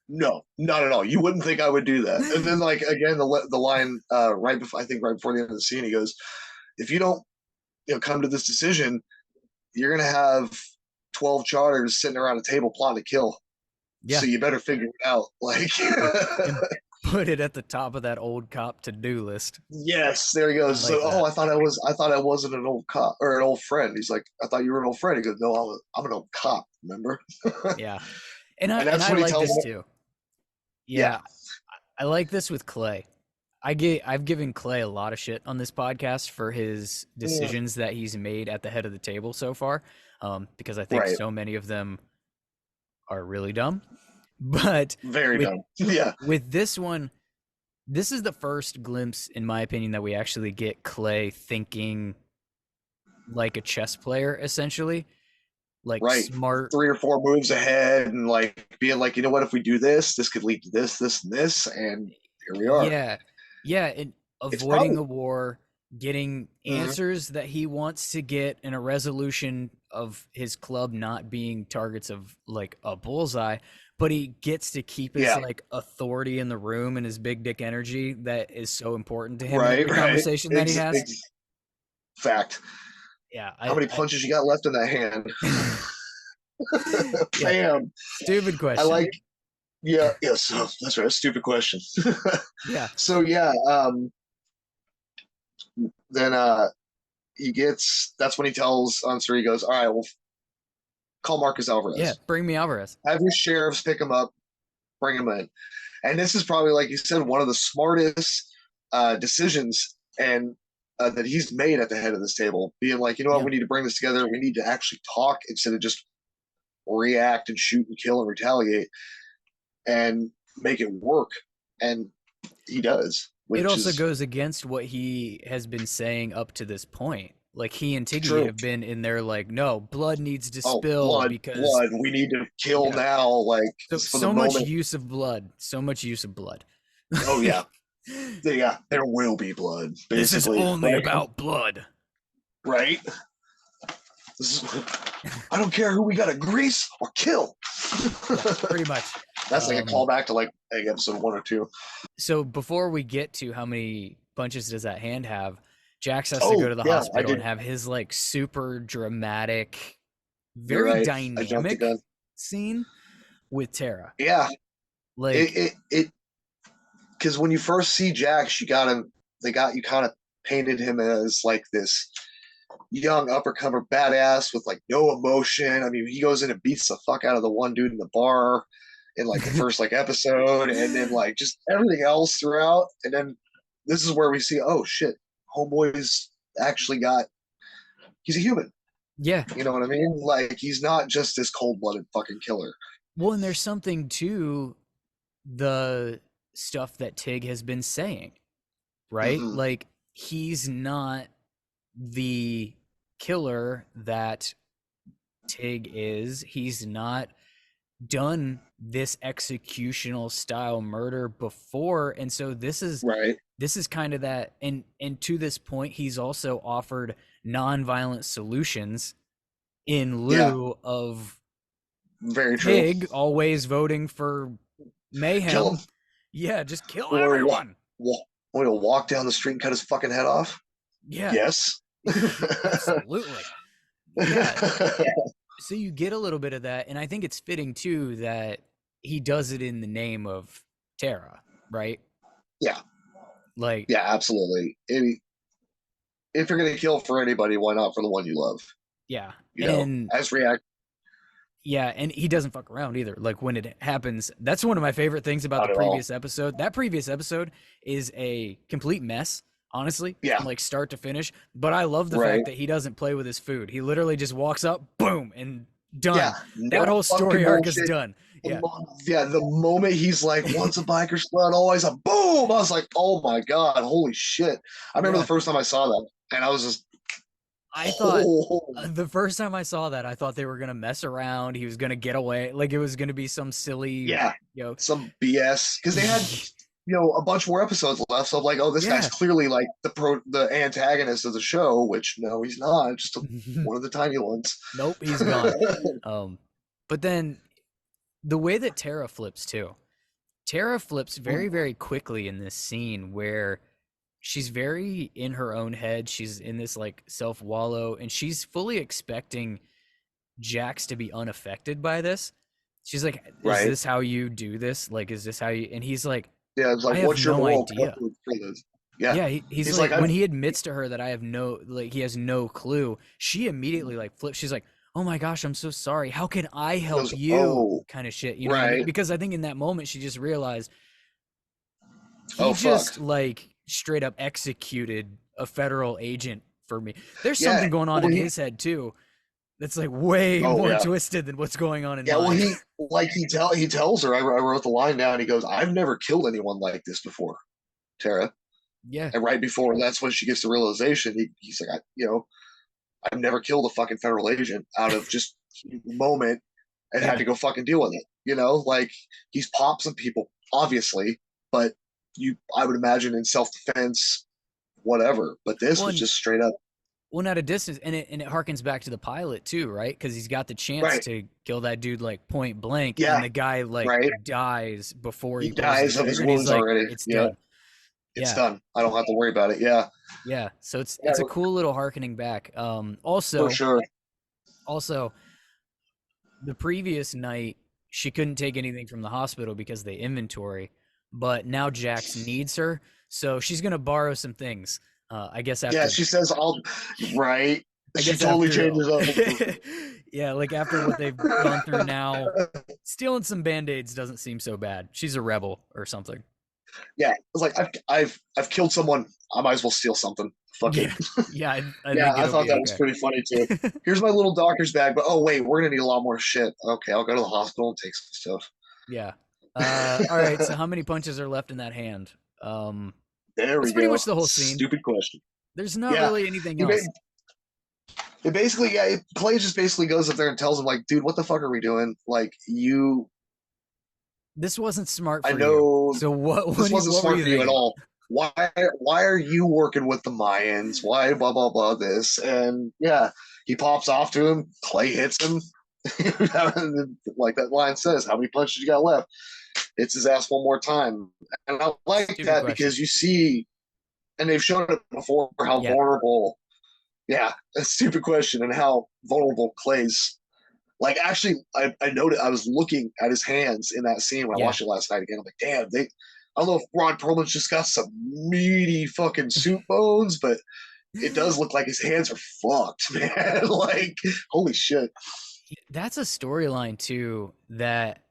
No, not at all. You wouldn't think I would do that. And then, like, again, the line right before the end of the scene, he goes, "If you don't, come to this decision, you're gonna have 12 charters sitting around a table plotting to kill. Yeah. So you better figure it out." Like, put it at the top of that old cop to-do list. Yes, there he goes. Like I thought I wasn't an old cop or an old friend. He's like, "I thought you were an old friend." He goes, "No, I'm an old cop. Remember?" Yeah, and I like this too. Yeah, I like this with Clay. I've given Clay a lot of shit on this podcast for his decisions that he's made at the head of the table so far, because I think so many of them are really dumb. But very dumb. Yeah. With this one, this is the first glimpse, in my opinion, that we actually get Clay thinking like a chess player, essentially. Like smart 3 or 4 moves ahead and like being like, you know what, if we do this could lead to this, this, and this, and here we are. Yeah, and avoiding a war, getting answers that he wants to get, and a resolution of his club not being targets of like a bullseye, but he gets to keep his like authority in the room and his big dick energy that is so important to him in the conversation that he has. Fact. Yeah. How many punches you got left in that hand? Bam. Stupid question. I like. Yeah. So that's right. Stupid question. Yeah. So then he gets. That's when he tells Unser. He goes, "All right, well, call Marcus Alvarez. Yeah, bring me Alvarez. Have your sheriffs pick him up, bring him in." And this is probably, like you said, one of the smartest decisions and that he's made at the head of this table, being like, you know what, we need to bring this together. We need to actually talk instead of just react and shoot and kill and retaliate and make it work. And he does. It also goes against what he has been saying up to this point. Like, he and Tuggy have been in there like, no, blood needs to spill because blood. We need to kill now. Like, so much use of blood. So much use of blood. Oh yeah. Yeah, there will be blood. Basically. This is only about blood. Right? I don't care who we gotta grease or kill. Pretty much. That's like a callback to like episode 1 or 2. So before we get to how many punches does that hand have? Jax has to go to the I hospital did. and have his like super dramatic, You're very right. I jumped the dynamic gun. scene with Tara. Yeah, Like, it because when you first see Jax, you got him. They got you kind of painted him as like this young uppercomer badass with like no emotion. I mean, he goes in and beats the fuck out of the one dude in the bar in like the first like episode, and then like just everything else throughout. And then this is where we see, oh shit, homeboy's actually got. He's a human. yeah. You know what I mean? Like he's not just this cold-blooded fucking killer. Well, and there's something to the stuff that Tig has been saying, right? Mm-hmm. Like, he's not the killer that Tig is. He's not done this executional style murder before, and so this is Right. kind of that. And to this point, he's also offered non-violent solutions in lieu of Very true. Tig always voting for mayhem. Kill him. Yeah, just kill Or everyone. Want to walk down the street and cut his fucking head off? Yeah. Yes. Absolutely. Yeah. So you get a little bit of that, and I think it's fitting too that he does it in the name of Tara, right? Yeah. Like, Yeah, absolutely. If you're gonna kill for anybody, why not for the one you love? yeah. You know, And as react. yeah, and he doesn't fuck around either. Like when it happens, that's one of my favorite things about Not the at all. previous episode. That previous episode is a complete mess, honestly, Yeah. from like start to finish. But I love the Right. fact that he doesn't play with his food. He literally just walks up, boom, and done. Yeah, That no whole story fucking arc is bullshit. done. Yeah. Yeah, the moment he's like, once a biker squad, always a boom. I was like, oh my God, holy shit. I remember Yeah. the first time I saw that, and I was just, I thought oh. the first time I saw that, I thought they were gonna mess around. He was gonna get away, like it was gonna be some silly, Yeah, you know, some BS. Because they had, a bunch more episodes left. So I'm like, oh, this Yeah. guy's clearly like the antagonist of the show, which no, he's not. Just one of the tiny ones. Nope, he's gone. But then the way that Tara flips too. Tara flips very, very quickly in this scene where she's very in her own head. She's in this like self-wallow, and she's fully expecting Jax to be unaffected by this. She's like, is Right. this how you do this? Like, is this how you? And he's like, Yeah, it's I like, have what's your no moral idea. code for this? Yeah. Yeah, he's He's like, like, when he admits to her that I have no, like, he has no clue, she immediately like flips. She's like, oh my gosh, I'm so sorry. How can I help goes, you? "Oh." Kind of shit. You know what I mean? Right. Because I think in that moment she just realized he Oh, just fuck. like straight up executed a federal agent for me. There's Yeah, something going on well, in he- his head too. That's like way Oh, more yeah. twisted than what's going on in Yeah, well, mine. he tells her. I wrote the line down. He goes, "I've never killed anyone like this before, Tara." Yeah. And right before that's when she gets the realization. He's like, I've never killed a fucking federal agent out of just the moment and had Yeah. to go fucking deal with it. Like he's popped some people, obviously, but I would imagine in self defense, whatever. But this Well, was and- just straight up. Well, at a distance, and it harkens back to the pilot too, right? Because he's got the chance Right. to kill that dude like point blank, Yeah, and the guy like right. dies before He he pulls dies the of his trigger, and he's wounds like, already. It's Yeah. done. It's Yeah. done. I don't have to worry about it. Yeah, Yeah. So it's Yeah. a cool little harkening back. Also, for sure. also, the previous night she couldn't take anything from the hospital because they inventory, but now Jax needs her, so she's gonna borrow some things. I guess after. Yeah, she says, "I'll." Right. I She guess totally after- changes up. Yeah, like after what they've gone through now, stealing some band-aids doesn't seem so bad. She's a rebel or something. Yeah, it's like I've killed someone. I might as well steal something. Fuck it. Yeah, I Yeah, think I it'll thought be that was okay. pretty funny too. Here's my little doctor's bag, but oh wait, we're gonna need a lot more shit. Okay, I'll go to the hospital and take some stuff. Yeah. All right. So how many punches are left in that hand? There That's we go. pretty much the whole scene. Stupid question. There's not Yeah. really anything He else. It basically, Clay just basically goes up there and tells him, like, dude, what the fuck are we doing? Like, This wasn't smart for I know you. So what? this wasn't what smart were for you you at thinking? all. Why are you working with the Mayans? Why blah blah blah this? And yeah, he pops off to him. Clay hits him. Like that line says, how many punches you got left? Hits his ass one more time. And I like Stupid that question. because you see and they've shown it before how Yeah. vulnerable. Yeah, a stupid question, and how vulnerable Clay's. Like, actually, I noted I was looking at his hands in that scene when I Yeah. watched it last night again. I'm like, damn, they. I don't know if Ron Perlman's just got some meaty fucking suit bones, but it does look like his hands are fucked, man. Like, holy shit. That's a storyline too that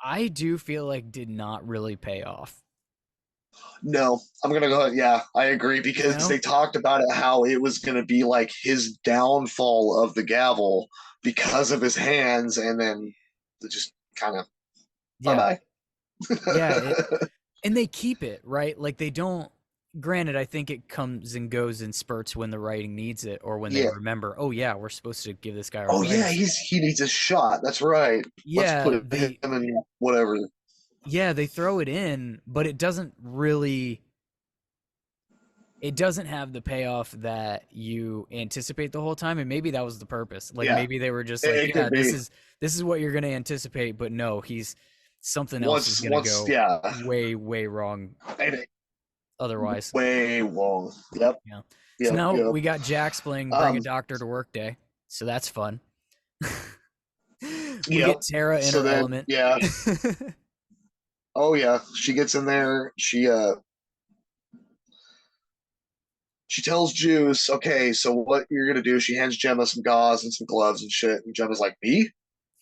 I do feel like did not really pay off. No, I'm gonna go. Yeah, I agree, because You know? they talked about it how it was gonna be like his downfall of the gavel because of his hands, and then it just kind of bye Yeah. bye. Yeah. And they keep it, right? Like they don't. Granted, I think it comes and goes in spurts when the writing needs it, or when they Yeah. remember, oh yeah, we're supposed to give this guy a Oh yeah, raise. he needs a shot. That's right. Let's Yeah, put him in whatever. they throw it in, but it doesn't really. It doesn't have the payoff that you anticipate the whole time, and maybe that was the purpose. Like Yeah, maybe they were just like, it yeah, could be. this is what you're gonna anticipate, but no, he's something else is gonna Once, go yeah, way wrong otherwise. way long. Yep, Yeah. So yep, now yep. we got Jax playing Bring a Doctor to Work Day, so that's fun. We Yep. get Tara in So her then, element. yeah. Oh yeah, she gets in there. She tells Juice, okay, so what you're gonna do? She hands Gemma some gauze and some gloves and shit, and Gemma's like, me?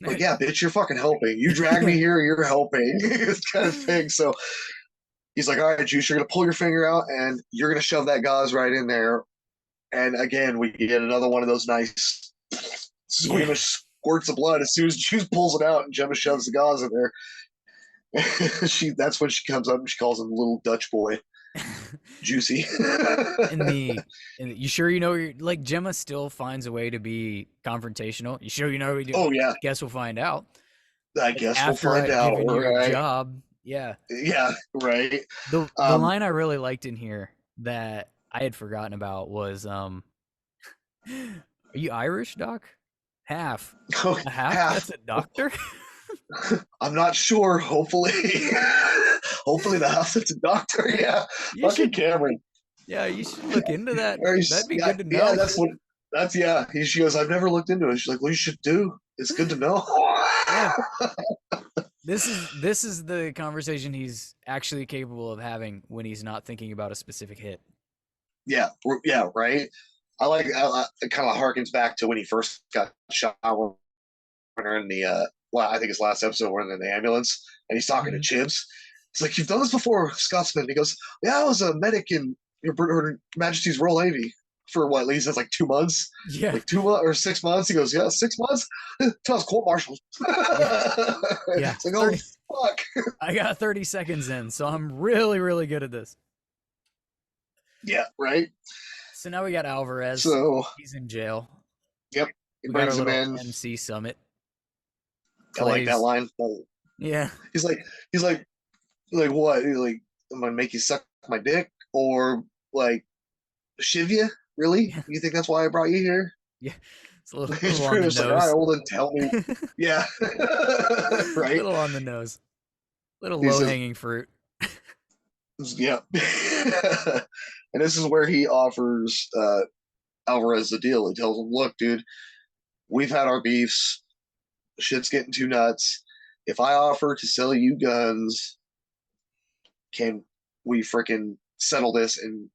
Like, yeah, bitch, you're fucking helping. You drag me here, you're helping. It's kind of thing. So he's like, all right, Juice, you're gonna pull your finger out and you're gonna shove that gauze right in there. And again, we get another one of those nice squeamish squirts of blood as soon as Juice pulls it out and Gemma shoves the gauze in there. That's when she comes up and she calls him little Dutch boy. Juicy. You sure you know you're like Gemma still finds a way to be confrontational. You sure you know what you do? Oh yeah. Guess we'll find out. I Like, guess after we'll find I've out. given you a Right. job. Yeah. Yeah, right. The line I really liked in here that I had forgotten about was are you Irish, Doc? Half. Oh, A half? half. That's a doctor? I'm not sure. Hopefully, hopefully the house is a doctor. Yeah, fucking Cameron. Yeah, you should look into that. That'd be yeah, good to know. Yeah, that's what. That's yeah. She goes, I've never looked into it. She's like, well, you should do. It's good to know. Yeah. This is the conversation he's actually capable of having when he's not thinking about a specific hit. Yeah, right. It kind of harkens back to when he first got shot when they're in the well, I think his last episode when they're in the ambulance and he's talking to Chibs. He's like, you've done this before, Scotsman. He goes, yeah, I was a medic in Her Majesty's Royal Navy for what, at least it's like 2 months. Yeah. Like 2 months or 6 months. He goes, yeah, 6 months? Tell us court martial. Yeah. It's like, oh, fuck. I got 30 seconds in, so I'm really, really good at this. Yeah, right. So now we got Alvarez. So he's in jail. Yep. He We brings got our him little in. MC summit. I like that line. Yeah. He's like what? He's like, I'm gonna make you suck my dick or like shiv you? Really? Yeah. You think that's why I brought you here? Yeah. It's a little He's on pretty the much nose. like, all right, well then tell me. Yeah. Right. Little on the nose. Little He low says- hanging fruit. Yeah. And this is where he offers Alvarez the deal. He tells him, look, dude, we've had our beefs. Shit's getting too nuts. If I offer to sell you guns, can we freaking settle this and,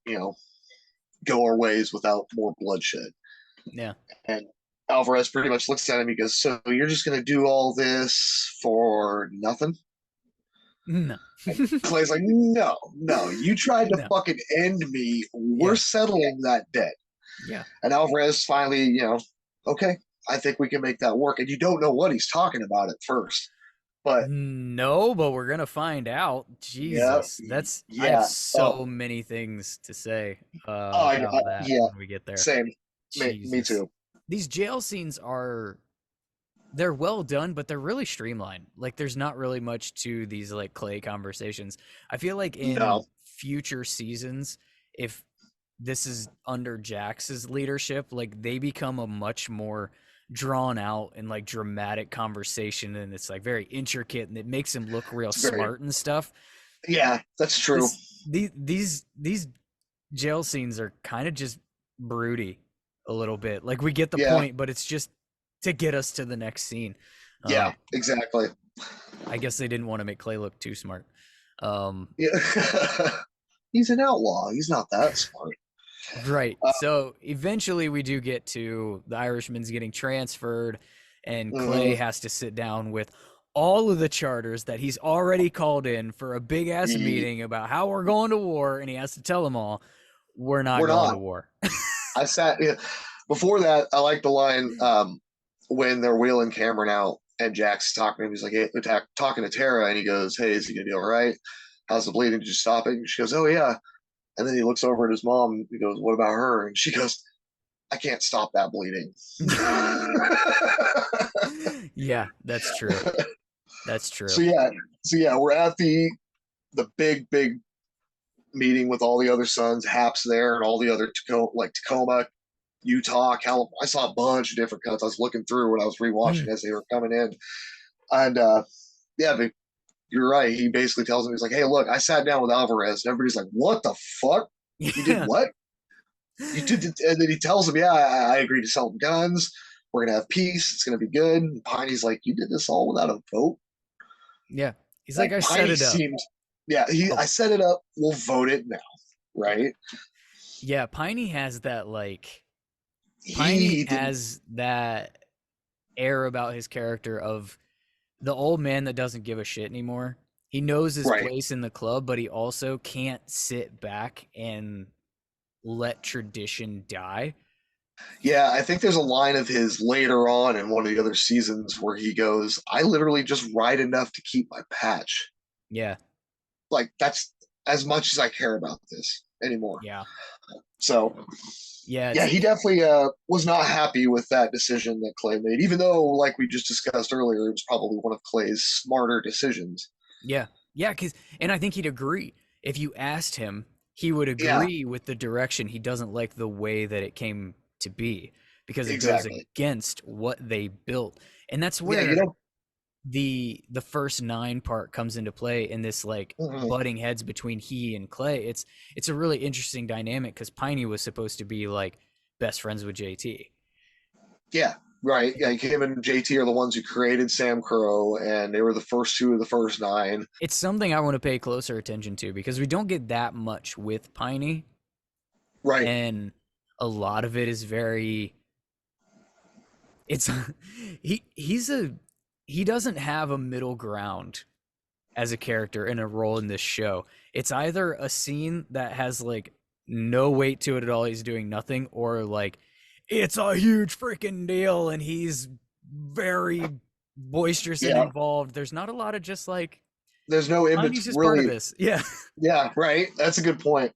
go our ways without more bloodshed? Yeah. And Alvarez pretty much looks at him. He goes, so you're just going to do all this for nothing? No. Clay's like, no. You tried to fucking end me. We're settling that debt. Yeah. And Alvarez finally, okay, I think we can make that work. And you don't know what he's talking about at first. But no, but we're gonna find out. Jesus, I have so many things to say about that when we get there. Same, me too. These jail scenes they're well done, but they're really streamlined. Like, there's not really much to these like Clay conversations. I feel like in future seasons, if this is under Jax's leadership, like they become a much more drawn out and like dramatic conversation, and it's like very intricate and it makes him look real smart and stuff. Yeah, that's true. these jail scenes are kind of just broody a little bit. Like we get the Yeah. point, but it's just to get us to the next scene. Yeah, exactly. I guess they didn't want to make Clay look too smart. Yeah. He's an outlaw. He's not that smart. Right. So eventually we do get to the Irishman's getting transferred, and Clay has to sit down with all of the charters that he's already called in for a big ass meeting about how we're going to war, and he has to tell them all, we're not going to war. I sat before that. I like the line when they're wheeling Cameron out and Jack's talking to him. He's like, hey, talking to Tara, and he goes, "Hey, is he gonna be all right? How's the bleeding? Did you stop it?" And she goes, "Oh yeah." And then he looks over at his mom and he goes, "What about her?" And she goes, "I can't stop that bleeding." Yeah, that's true. That's true. So yeah, we're at the big meeting with all the other sons. Hap's there and all the other Tacoma, Utah, California. I saw a bunch of different cuts. I was looking through when I was rewatching as they were coming in, and yeah, but you're right. He basically tells him, he's like, "Hey, look, I sat down with Alvarez," and everybody's like, "What the fuck? You did what?" You did, and then he tells him, "Yeah, I agreed to sell them guns. We're gonna have peace. It's gonna be good." And Piney's like, "You did this all without a vote?" Yeah, he's like, "I Piney set it up." I set it up. We'll vote it now, right? Yeah, Piney has that Piney has that air about his character of the old man that doesn't give a shit anymore. He knows his place in the club, but he also can't sit back and let tradition die. Yeah, I think there's a line of his later on in one of the other seasons where he goes, "I literally just ride enough to keep my patch." Yeah. Like, that's as much as I care about this anymore. Yeah. So yeah, he definitely was not happy with that decision that Clay made, even though, like we just discussed earlier, it was probably one of Clay's smarter decisions. Yeah, and I think he'd agree. If you asked him, he would agree with the direction. He doesn't like the way that it came to be because it goes against what they built, and that's where the first 9 part comes into play in this butting heads between he and Clay. It's a really interesting dynamic because Piney was supposed to be like best friends with JT. Yeah, right. Yeah, him and JT are the ones who created SAMCRO, and they were the first 2 of the first 9. It's something I want to pay closer attention to because we don't get that much with Piney. Right. And a lot of it is very he doesn't have a middle ground as a character in a role in this show. It's either a scene that has no weight to it at all, he's doing nothing, or it's a huge freaking deal and he's very boisterous and involved. There's not a lot of just there's no image just really part of this. Yeah. Yeah, right. That's a good point.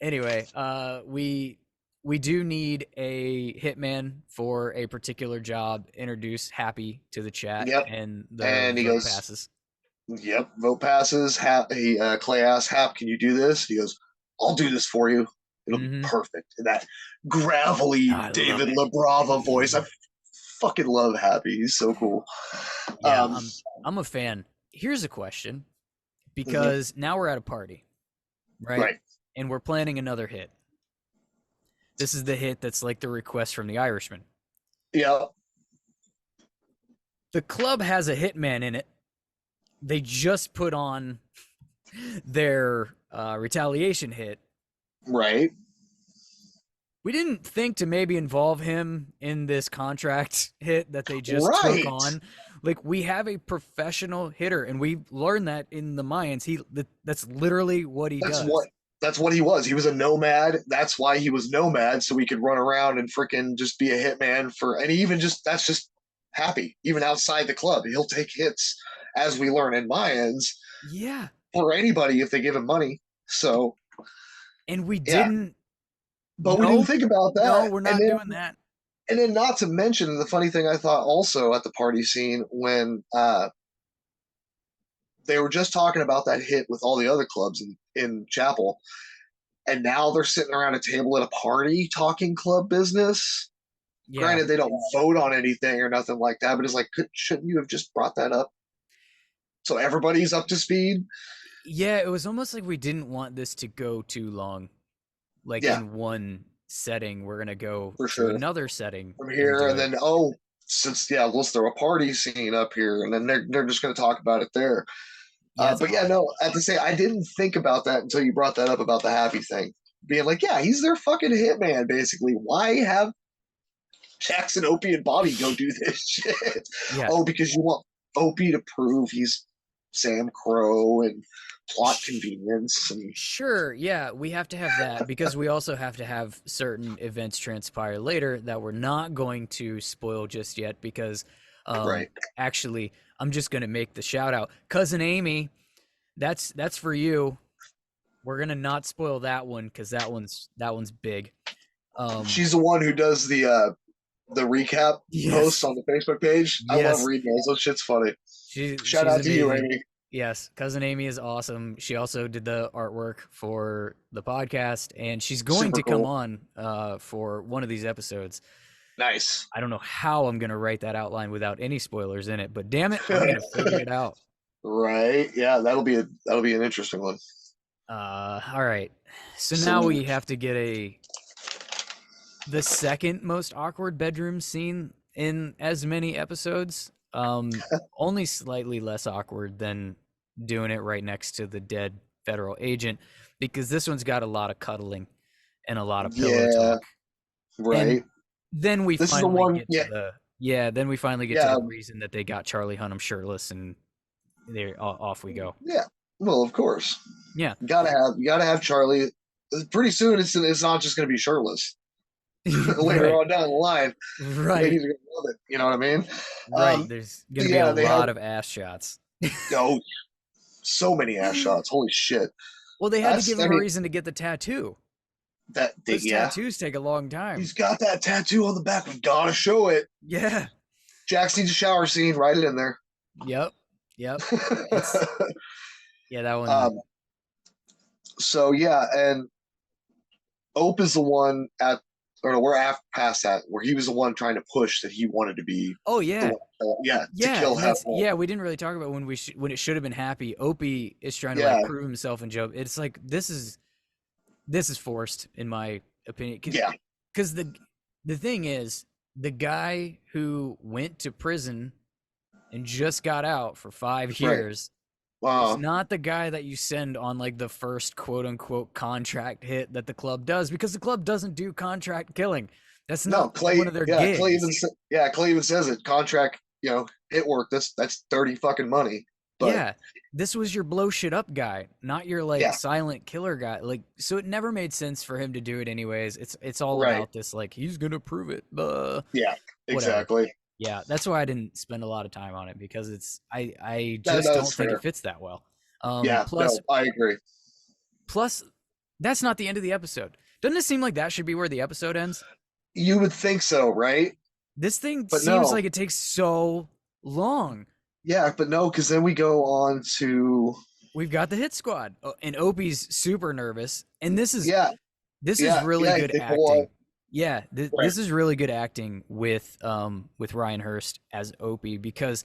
Anyway, we do need a hitman for a particular job. Introduce Happy to the chat. Yep. And he goes, passes. Yep, vote passes. Clay asks Hap, "Can you do this?" He goes, "I'll do this for you. It'll be perfect." In that gravelly David LaBrava voice. I fucking love Happy. He's so cool. Yeah, I'm a fan. Here's a question, because now we're at a party, right? And we're planning another hit. This is the hit that's like the request from the Irishman. Yeah. The club has a hitman in it. They just put on their retaliation hit. Right. We didn't think to maybe involve him in this contract hit that they just took on. We have a professional hitter, and we learned that in the Mayans. That's literally what he does. That's what he was. He was a nomad. That's why he was nomad, so he could run around and freaking just be a hitman that's just Happy. Even outside the club, he'll take hits, as we learn in Mayans. Yeah. For anybody if they give him money. So. And we didn't. But we didn't think about that. No, we're not doing that. And then, not to mention, the funny thing I thought also at the party scene when they were just talking about that hit with all the other clubs in Chapel, and now they're sitting around a table at a party talking club business. Yeah. Granted, they don't vote on anything or nothing like that, but it's shouldn't you have just brought that up so everybody's up to speed? Yeah, it was almost like we didn't want this to go too long. Like Yeah, in one setting, we're gonna go for to sure. another setting From and here, do and it. then since let's throw a party scene up here, and then they're just going to talk about it there. Yeah, it's But yeah, odd. no, I have to say I didn't think about that until you brought that up about the happy thing. Being like, yeah, he's their fucking hitman, basically. Why have Jackson, Opie, and Bobby go do this shit? Yeah. Oh, because you want Opie to prove he's SAMCRO and plot Sh- convenience. And Sure, yeah, we have to have that because we also have to have certain events transpire later that we're not going to spoil just yet because right. actually I'm just gonna make the shout out. Cousin Amy, that's for you. We're gonna not spoil that one because that one's big. She's the one who does the recap posts Yes, on the Facebook page. I love yes, reading those. Those shit's funny. Shout she's out to you, amazing. Amy. Yes, cousin Amy is awesome. She also did the artwork for the podcast, and she's going Super to come cool. on for one of these episodes. Nice. I don't know how I'm gonna write that outline without any spoilers in it, but damn it, I'm gonna figure it out. Right. Yeah, that'll be an interesting one. All right. So now So we have to get the second most awkward bedroom scene in as many episodes. Only slightly less awkward than doing it right next to the dead federal agent because this one's got a lot of cuddling and a lot of pillow yeah, talk. And right. then we This is the finally one. get to Yeah, then we finally get to yeah, the reason that they got Charlie Hunnam shirtless and there off we go. yeah. Well, of course, Yeah. you gotta have Charlie. Pretty soon, it's not just gonna be shirtless. Later Right. on down the line, Right. ladies are gonna love it. You know what I mean? Right. There's going to be a Yeah, they had lot of ass shots. oh so many ass shots. Holy shit. Well, they had to That's give I him a mean reason to get the tattoo. Those yeah. tattoos take a long time. He's got that tattoo on the back. We gotta show it. Yeah. Jack needs a shower scene. Write it in there. Yep. Yep. It's yeah, that one. um, so yeah, and Ope is the one at, or no, we're after past that, where he was the one trying to push that he wanted to be Oh the yeah. one, yeah, to Yeah, kill and that's Hefner. yeah, we didn't really talk about when it should have been Happy. Opie is trying to like Yeah, prove himself and Joe. It's like this is forced in my opinion yeah, cuz the thing is the guy who went to prison and just got out for 5 right. years is Uh, not the guy that you send on like the first quote unquote contract hit that the club does because the club doesn't do contract killing. That's no, not one Clay. of their Yeah, Clay gigs. Clay even says it. Contract, hit work. That's 30 fucking money. But Yeah. This was your blow shit up guy, not your like yeah, silent killer guy. Like so it never made sense for him to do it anyways. It's all right. about this like he's going to prove it. Yeah, Whatever. exactly. Yeah, that's why I didn't spend a lot of time on it because I That, just that's don't think it fair. fits that well. Yeah, Plus no, I agree. plus that's not the end of the episode. Doesn't it seem like that should be where the episode ends? You would think so, right? This thing But seems no. like it takes so long. Yeah, but no, because then we go on to We've got the hit squad, and Opie's super nervous, and yeah, this is yeah, really yeah. good They pull acting. up. Yeah, Right. this is really good acting with Ryan Hurst as Opie because,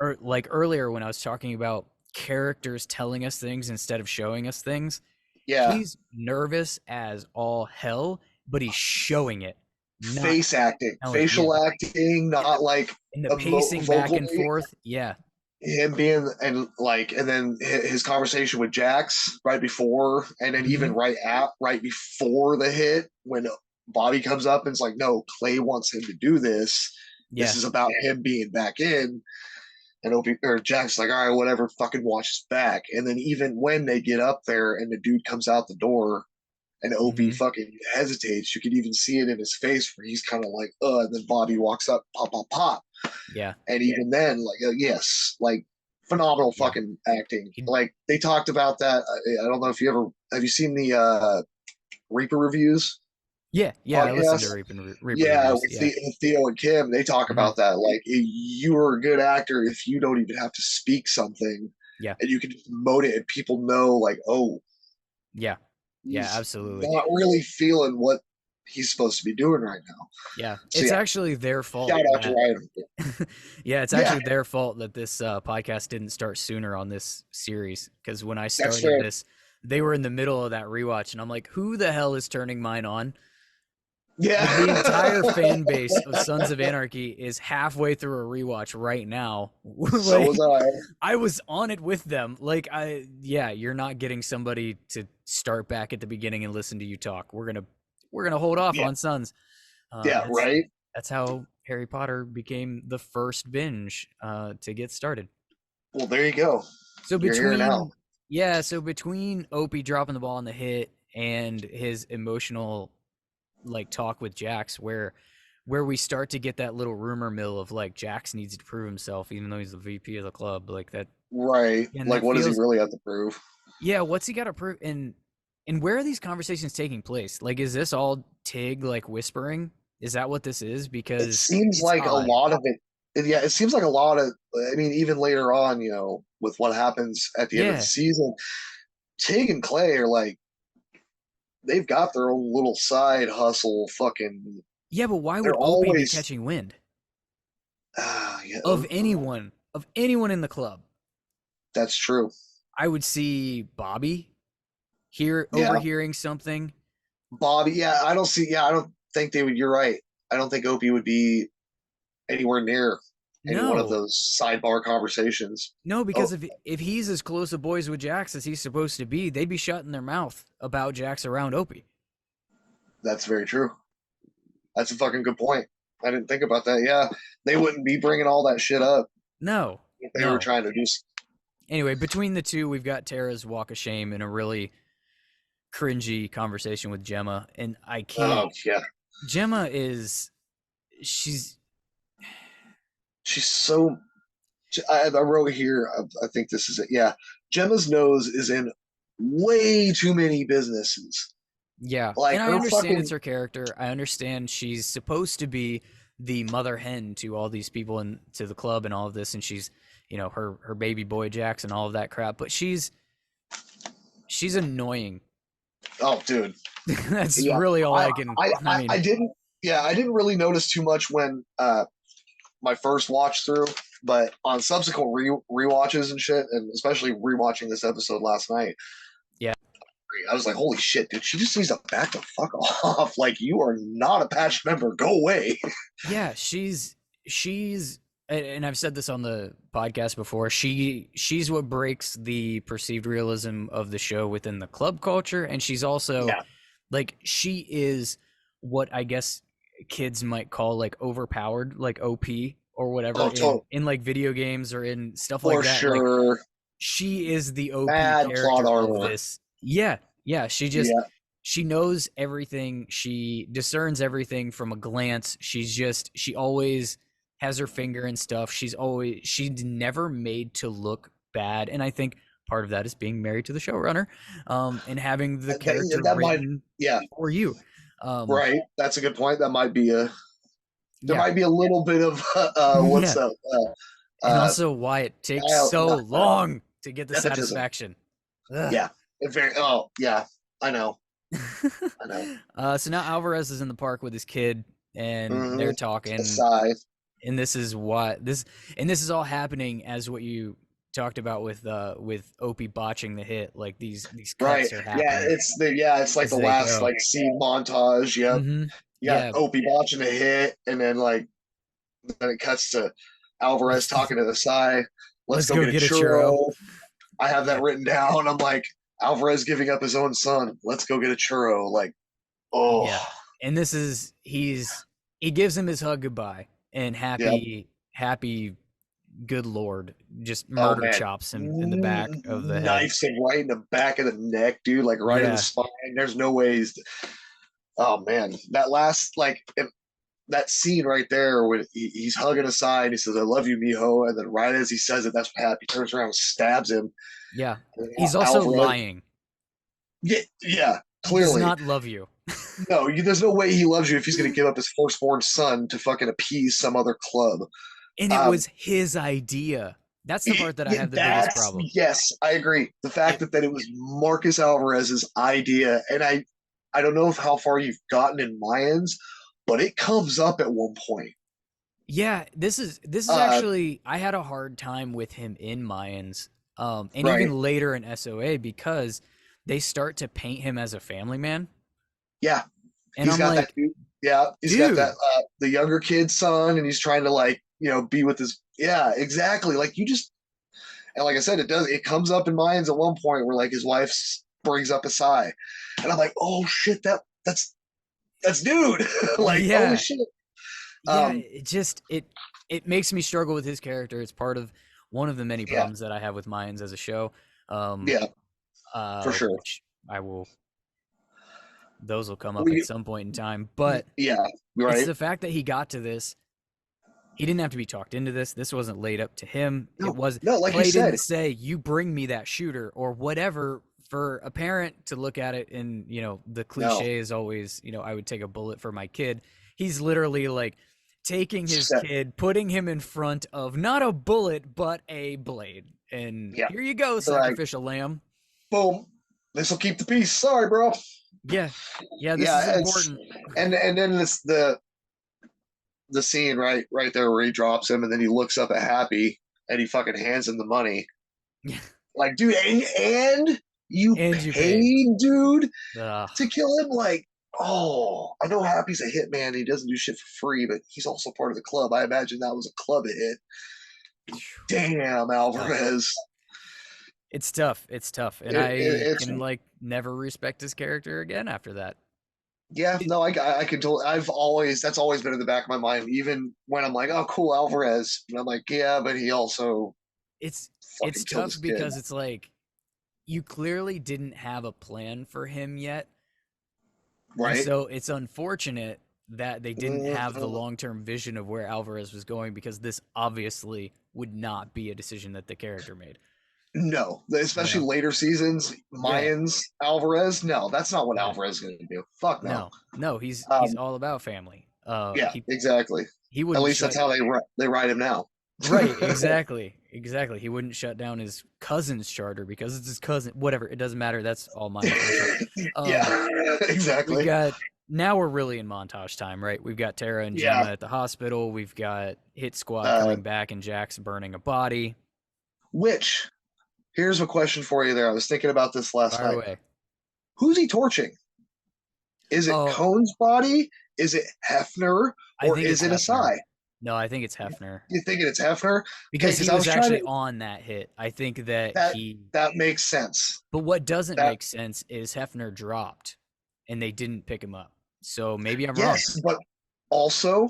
or like earlier when I was talking about characters telling us things instead of showing us things, Yeah, he's nervous as all hell, but he's showing it, not face acting, telling. Yeah, facial acting, and not like the pacing back and vocally. forth. Yeah, Him being and then his conversation with Jax right before, and then even hmm right before the hit when Bobby comes up and it's like, no, Clay wants him to do this. This yeah, is about him being back in. And Opie or Jack's like, all right, whatever, fucking watch his back. And then even when they get up there and the dude comes out the door and Opie hmm fucking hesitates, you could even see it in his face where he's kind of like, and then Bobby walks up, pop, pop, pop. yeah, And even then, like, yes, like phenomenal yeah. fucking acting. He, Like they talked about that. I don't know if have you seen the Reaper reviews yeah. I listened podcast? to Reaper Yeah, reviews. with Yeah, Theo and Kim, they talk hmm about that. Like, you are a good actor if you don't even have to speak something, yeah, and you can just emote it, and people know, like, oh, yeah, yeah. he's Absolutely. not really feeling what he's supposed to be doing right now. Yeah, So, it's yeah, actually their fault. shout out to Ryan. Yeah, it's Yeah, actually their fault that this podcast didn't start sooner on this series. Because when I that's started fair. this, they were in the middle of that rewatch, and I'm like, who the hell is turning mine on? Yeah. Like, the entire fan base of Sons of Anarchy is halfway through a rewatch right now. So Like, was I was on it with them. Like, you're not getting somebody to start back at the beginning and listen to you talk. We're gonna hold off Yeah. on Sons. Yeah, right. That's how Harry Potter became the first binge to get started. Well, there you go. So You're here now. between Opie dropping the ball on the hit and his emotional like talk with Jax, where we start to get that little rumor mill of like Jax needs to prove himself, even though he's the VP of the club, like that. Right. And Like, that what does he feels, really have to prove? yeah. What's he got to prove? And where are these conversations taking place? Like, is this all Tig like whispering? Is that what this is? It Because seems it's like a odd. lot of it. Yeah, it seems like a lot of. I mean, even later on, with what happens at the end of the Yeah, season, Tig and Clay are like they've got their own little side hustle. Fucking, yeah. But why they're would Opie be always. catching wind Yeah, of anyone in the club? that's true. I would see Bobby Yeah, overhearing something. Bobby. Yeah, I don't see. Yeah, I don't think they would. You're right. I don't think Opie would be anywhere near any one of No, those sidebar conversations. no, Oh, because if he's as close a boys with Jax as he's supposed to be, they'd be shutting their mouth about Jax around Opie. that's very true. That's a fucking good point. I didn't think about that. Yeah, they wouldn't be bringing all that shit up No, if they were no. trying to do. Anyway, between the two, we've got Tara's walk of shame and a really cringy conversation with Gemma, and I can't. Oh yeah, Gemma is she's she's so. I wrote here. I think this is it. Yeah, Gemma's nose is in way too many businesses. yeah, Like and I her understand fucking. it's her character. I understand she's supposed to be the mother hen to all these people and to the club and all of this, and she's her baby boy Jax and all of that crap. But she's annoying. Oh, dude. That's Yeah, really all I I can. I I I, I mean, didn't. Yeah, I didn't really notice too much when my first watch through, but on subsequent rewatches and shit, and especially rewatching this episode last night, yeah, I was like, "Holy shit, dude! She just needs to back the fuck off. Like, you are not a patch member. Go away." yeah. She's and I've said this on the podcast before. She's what breaks the perceived realism of the show within the club culture, and she's also Yeah. like she is what I guess kids might call like overpowered, like OP or whatever Oh, in like video games or in stuff for like that. Like sure. she is the OP Bad plot character of armor. this. Yeah, yeah. Yeah. She knows everything. She discerns everything from a glance. She always has her finger in stuff. She's never made to look bad. And I think part of that is being married to the showrunner, and having the character That might. written Yeah. for you. Right. That's a good point. That might be a. There Yeah. might be a little bit of what's Yeah. up. And also why it takes so long to get the nepotism. satisfaction. Ugh. Yeah. Oh, yeah. I know. I know. So now Alvarez is in the park with his kid, and they're talking. Sigh. And this is all happening as what you talked about with Opie botching the hit. Like these cuts are happening. Yeah, it's like the last like scene montage. Yep. Mm-hmm. Yeah. Opie botching a hit, and then then it cuts to Alvarez talking to the side. Let's go get a churro. I have that written down. I'm like, Alvarez giving up his own son. Let's go get a churro. Like, oh yeah. And this is he gives him his hug goodbye and happy good lord, just murder chops him in the back of the head. Knifes him right in the back of the neck, dude, like right in the spine. There's no ways. Oh man, that last that scene right there when he's hugging aside, he says, "I love you, mijo," and then right as he says it, that's what happens. He turns around and stabs him. Yeah, he's also lying. Yeah, clearly he does not love you. No, there's no way he loves you if he's going to give up his firstborn son to fucking appease some other club. And it was his idea. That's the part that I have the biggest problem. Yes, I agree. The fact that it was Marcus Alvarez's idea, and I don't know how far you've gotten in Mayans, but it comes up at one point. Yeah, this is Uh, actually I had a hard time with him in Mayans, and right. even later in SOA because they start to paint him as a family man, Yeah. and He's I'm got that like, dude. Yeah. He's got that, dude, the younger kid's son, and he's trying to, like, be with his, yeah, exactly. Like, and like I said, it comes up in Mayans at one point where, like, his wife brings up a sigh. And I'm like, oh shit, that's dude. Like, holy yeah, shit. yeah, Um, it makes me struggle with his character. It's part of one of the many yeah, problems that I have with Mayans as a show, um, yeah, for sure. which I will those will come up at We, some point in time, but yeah, it's right. the fact that he got to this. He didn't have to be talked into this. This wasn't laid up to him. It No, was no, like you Clay didn't said, say, "You bring me that shooter" or whatever. For a parent to look at it, and the no. cliche is always, I would take a bullet for my kid. He's literally like taking his kid, putting him in front of not a bullet but a blade, and Yeah, here you go, they're like, sacrificial lamb. boom, this will keep the peace. Sorry, bro. Yeah, yeah, this is Yeah, it's important. and then this the scene right there where he drops him and then he looks up at Happy and he fucking hands him the money. Like, dude, and you And you paid. paid, dude, Ugh. to kill him? Like, oh, I know Happy's a hitman. He doesn't do shit for free, but he's also part of the club. I imagine that was a club hit. Damn, Tough. Alvarez. It's tough. It's tough, and I It's can like never respect his character again after that. yeah, no, I can totally. That's always been in the back of my mind, even when I'm like, oh, cool, Alvarez, and I'm like, yeah, but he also It's fucking killed tough his kid, because it's like you clearly didn't have a plan for him yet, and right? so it's unfortunate that they didn't have the Mhm. long-term vision of where Alvarez was going because this obviously would not be a decision that the character made. No, You especially know? later seasons, Yeah. Mayans, Alvarez. No, that's not what Yeah. Alvarez is going to do. Fuck no. No. No, he's Um, all about family. yeah, exactly. He At wouldn't least that's shut how they write him now. Right, exactly. Exactly. He wouldn't shut down his cousin's charter because it's his cousin. Whatever, it doesn't matter. That's all my information. Um, Yeah, we've exactly. got now we're really in montage time, right? We've got Tara and Yeah. Gemma at the hospital. We've got Hit Squad Uh, coming back and Jax burning a body. which here's a question for you. There, I was thinking about this last Fire night. away. Who's he torching? Is it Oh, Kohn's body? Is it Hefner? I Or think is it's it Hefner. Asai? No, I think it's Hefner You thinking it's Hefner? Okay, because because he I was was trying actually to. on that hit. I think that That he. that makes sense. But what doesn't That make sense is Hefner dropped, and they didn't pick him up. So maybe I'm wrong. yes, but also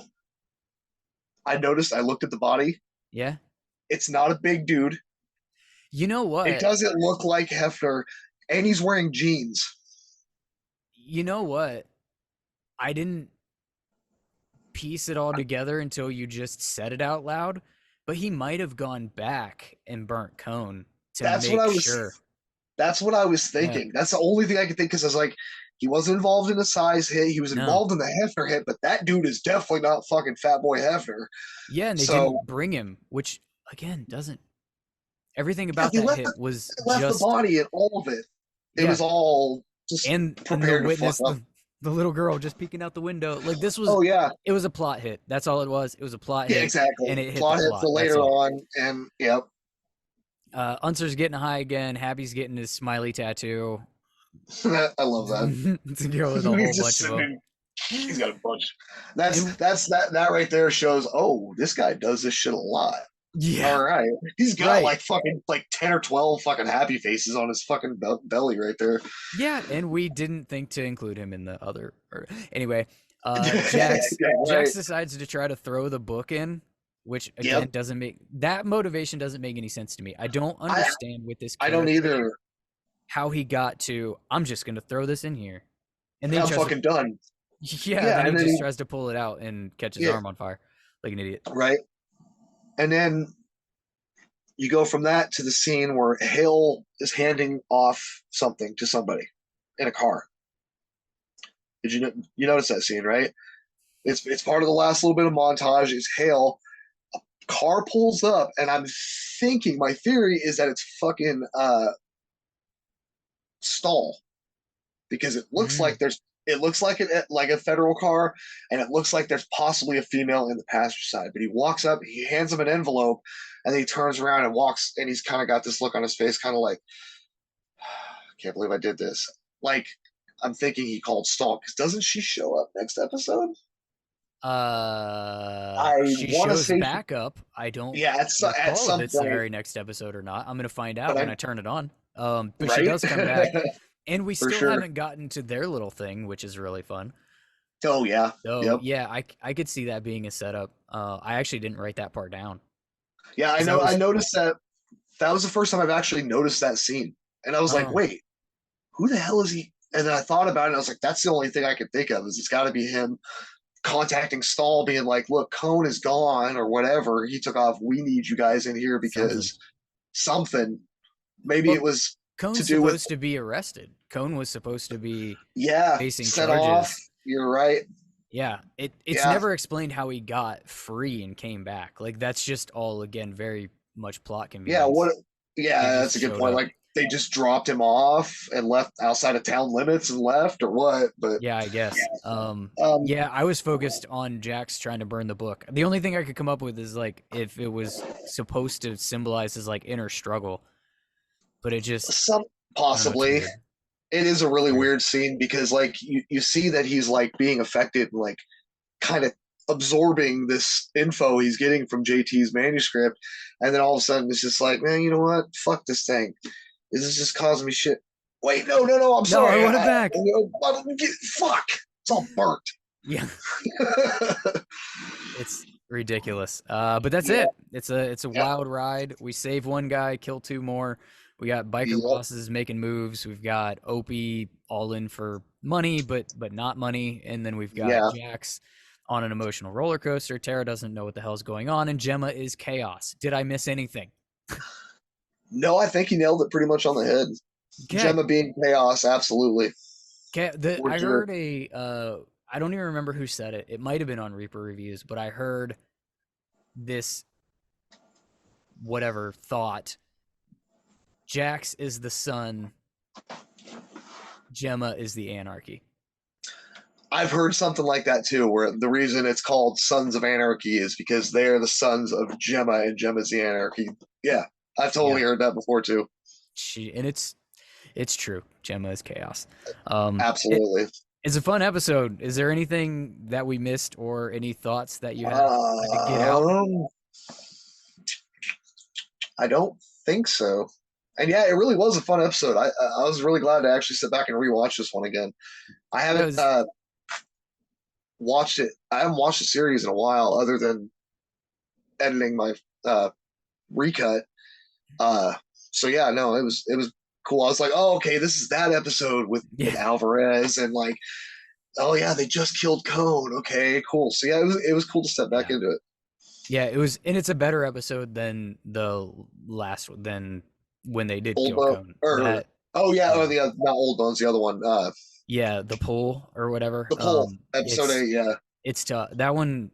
I noticed. I looked at the body. Yeah. It's not a big dude. You know It what? doesn't look like Hefner, and he's wearing jeans. You know what? I didn't piece it all together until you just said it out loud, but he might have gone back and burnt Kohn to That's what make I was. sure. That's what I was Yeah. thinking. That's the only thing I could think because I was like, he wasn't involved in the size hit. He was No. involved in the Hefner hit, but that dude is definitely not fucking Fat Boy Hefner. Yeah, and they So didn't bring him, which again doesn't everything yeah, about that hit was they left the just body and all of it. It yeah. was all just And the prepared to fuck witness up. the little girl just peeking out the window. Like this was Oh yeah, it was a plot hit. That's all it was. It was a plot yeah, hit exactly. and it hit the Plot hit plot. for That's later all. on, and yep. Unser's getting high again. Happy's getting his smiley tattoo. I love that. It's a girl with a He's whole just bunch of them. sitting. He's got a bunch. That's And that's that right there shows. Oh, this guy does this shit a lot. yeah, All right, he's got right. like fucking like 10 or 12 fucking happy faces on his fucking belly right there. Yeah, and we didn't think to include him in the other. Anyway, Yeah, right. Jax decides to try to throw the book in, which again Yep. doesn't make that motivation doesn't make any sense to me. I don't I understand with this I don't character either. how he got to. I'm just gonna throw this in here, and then I'm he tries to. fucking done. Yeah, Yeah, then he and then just tries to pull it out and catch his yeah, arm on fire like an idiot. right. And then you go from that to the scene where Hale is handing off something to somebody in a car. Did you notice that scene, right? It's part of the last little bit of montage. Is Hale car pulls up, and I'm thinking my theory is that it's fucking Stall because it looks like Mm, there's it looks like like a federal car, and it looks like there's possibly a female in the passenger side. But he walks up, he hands him an envelope, and then he turns around and walks, and he's kind of got this look on his face, kind of like, I can't believe I did this. Like, I'm thinking he called Stalk, because doesn't she show up next episode? She shows back up. I don't at recall some if it's the point, very next episode or not. I'm gonna find out but when I turn it on. But right? she does come back, and we For still sure. haven't gotten to their little thing, which is really fun. Oh yeah. So Yep. yeah, I could see that being a setup. I actually didn't write that part down. Yeah, I 'Cause know. that was- I noticed that. That was the first time I've actually noticed that scene, and I was like, Oh. wait, who the hell is he? And then I thought about it, and I was like, that's the only thing I could think of is it's got to be him contacting Stahl, being like, look, Kohn is gone or whatever. He took off. We need you guys in here because something. Maybe Well, it was Kohn's to do with supposed to be arrested. Kohn was supposed to be facing set charges. off. You're right. Yeah, it's Yeah. never explained how he got free and came back. Like that's just all again very much plot convenience. Yeah. What? He Yeah, just that's a good showed point. up. Like they just dropped him off and left outside of town limits and left, or what? But Yeah, I guess. Um, Yeah, I was focused on Jax trying to burn the book. The only thing I could come up with is like if it was supposed to symbolize his like inner struggle, but it just some I don't know, it's possibly. weird. It is a really Weird. weird scene because like you see that he's like being affected and like kind of absorbing this info he's getting from JT's manuscript, and then all of a sudden it's just like, man, you know what? Fuck this thing. This is just causing me shit. Wait, no, I'm sorry. I want it back. Fuck. It's all burnt. Yeah, it's ridiculous. But that's it. It's a wild ride. We save one guy, kill two more. We got biker bosses making moves. We've got Opie all in for money, but not money. And then we've got Jax on an emotional roller coaster. Tara doesn't know what the hell's going on, and Gemma is chaos. Did I miss anything? No, I think he nailed it pretty much on the head. Okay. Gemma being chaos, absolutely. I heard I don't even remember who said it. It might have been on Reaper Reviews, but I heard this whatever thought. Jax is the sun. Gemma is the Anarchy. I've heard something like that too, where the reason it's called Sons of Anarchy is because they're the sons of Gemma, and Gemma's the Anarchy. Yeah, I've totally heard that before too. It's true. Gemma is chaos. Absolutely. It's a fun episode. Is there anything that we missed or any thoughts that you have to get out? I don't think so. And yeah, it really was a fun episode. I was really glad to actually sit back and rewatch this one again. I haven't watched it. I haven't watched the series in a while, other than editing my recut. So yeah, no, it was cool. I was like, oh, okay, this is that episode with Alvarez, and like, oh yeah, they just killed Kohn. Okay, cool. So yeah, it was cool to step back into it. Yeah, it was, and it's a better episode than the last than when they did kill Kohn. Not Old Bones, the other one. The Pull or whatever. The Pull, episode 8. Yeah, it's tough. That one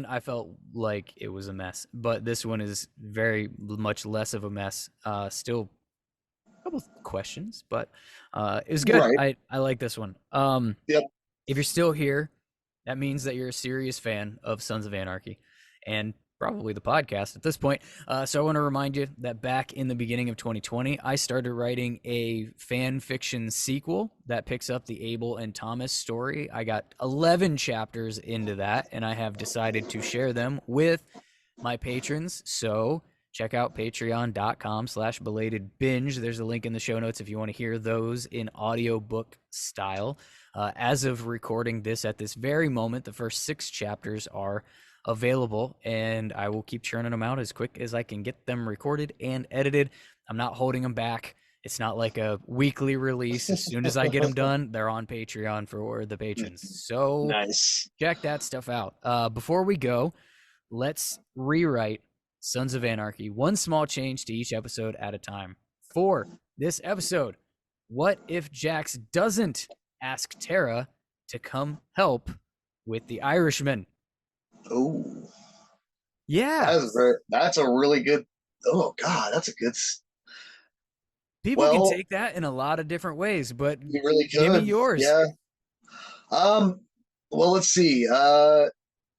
I felt like it was a mess, but this one is very much less of a mess. Still a couple questions, but it was good. Right. I like this one. If you're still here, that means that you're a serious fan of Sons of Anarchy, and probably the podcast at this point. So I want to remind you that back in the beginning of 2020, I started writing a fan fiction sequel that picks up the Abel and Thomas story. I got 11 chapters into that, and I have decided to share them with my patrons. So check out patreon.com/belatedbinge. There's a link in the show notes if you want to hear those in audiobook style. As of recording this at this very moment, the first 6 chapters are available, and I will keep churning them out as quick as I can get them recorded and edited. I'm not holding them back. It's not like a weekly release. As soon as I get them done, they're on Patreon for the patrons. So nice. Check that stuff out. Before we go, let's rewrite Sons of Anarchy. One small change to each episode at a time. For this episode, what if Jax doesn't ask Tara to come help with the Irishman? Oh, yeah, that's a really good. Oh God, that's a good. People can take that in a lot of different ways, but you really could. Give me yours. Yeah. Well, let's see.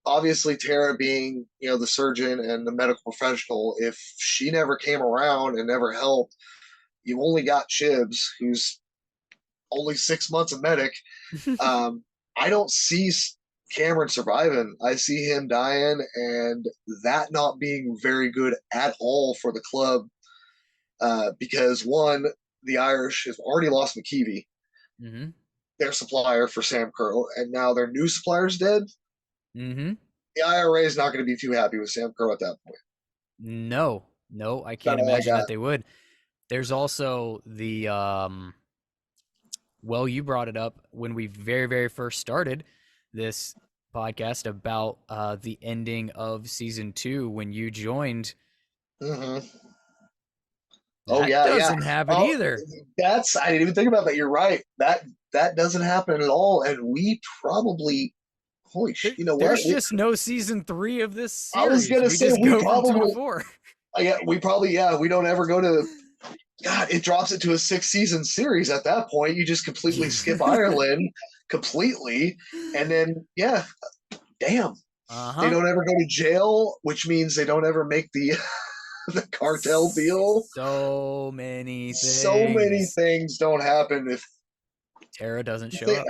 Obviously, Tara being the surgeon and the medical professional, if she never came around and never helped, you only got Chibs, who's only 6 months of medic. I don't see Cameron surviving. I see him dying, and that not being very good at all for the club. Because one, the Irish have already lost McKeevy, Mm-hmm. their supplier for SAMCRO, and now their new supplier's dead. Mm-hmm. The IRA is not going to be too happy with SAMCRO at that point. No, I can't imagine that they would. There's also the well, you brought it up when we very, very first started this podcast about the ending of season 2 when you joined. Mm-hmm. That doesn't happen either. I didn't even think about that. You're right. That doesn't happen at all, and we probably. Holy shit! You know what? There's just no season 3 of this series. I was gonna say just go from 2 to 4. Yeah, we don't ever go to. God, it drops it to a 6-season series at that point. You just completely skip Ireland completely, and then damn, they don't ever go to jail, which means they don't ever make the the cartel deal. So many things don't happen if Tara doesn't show up.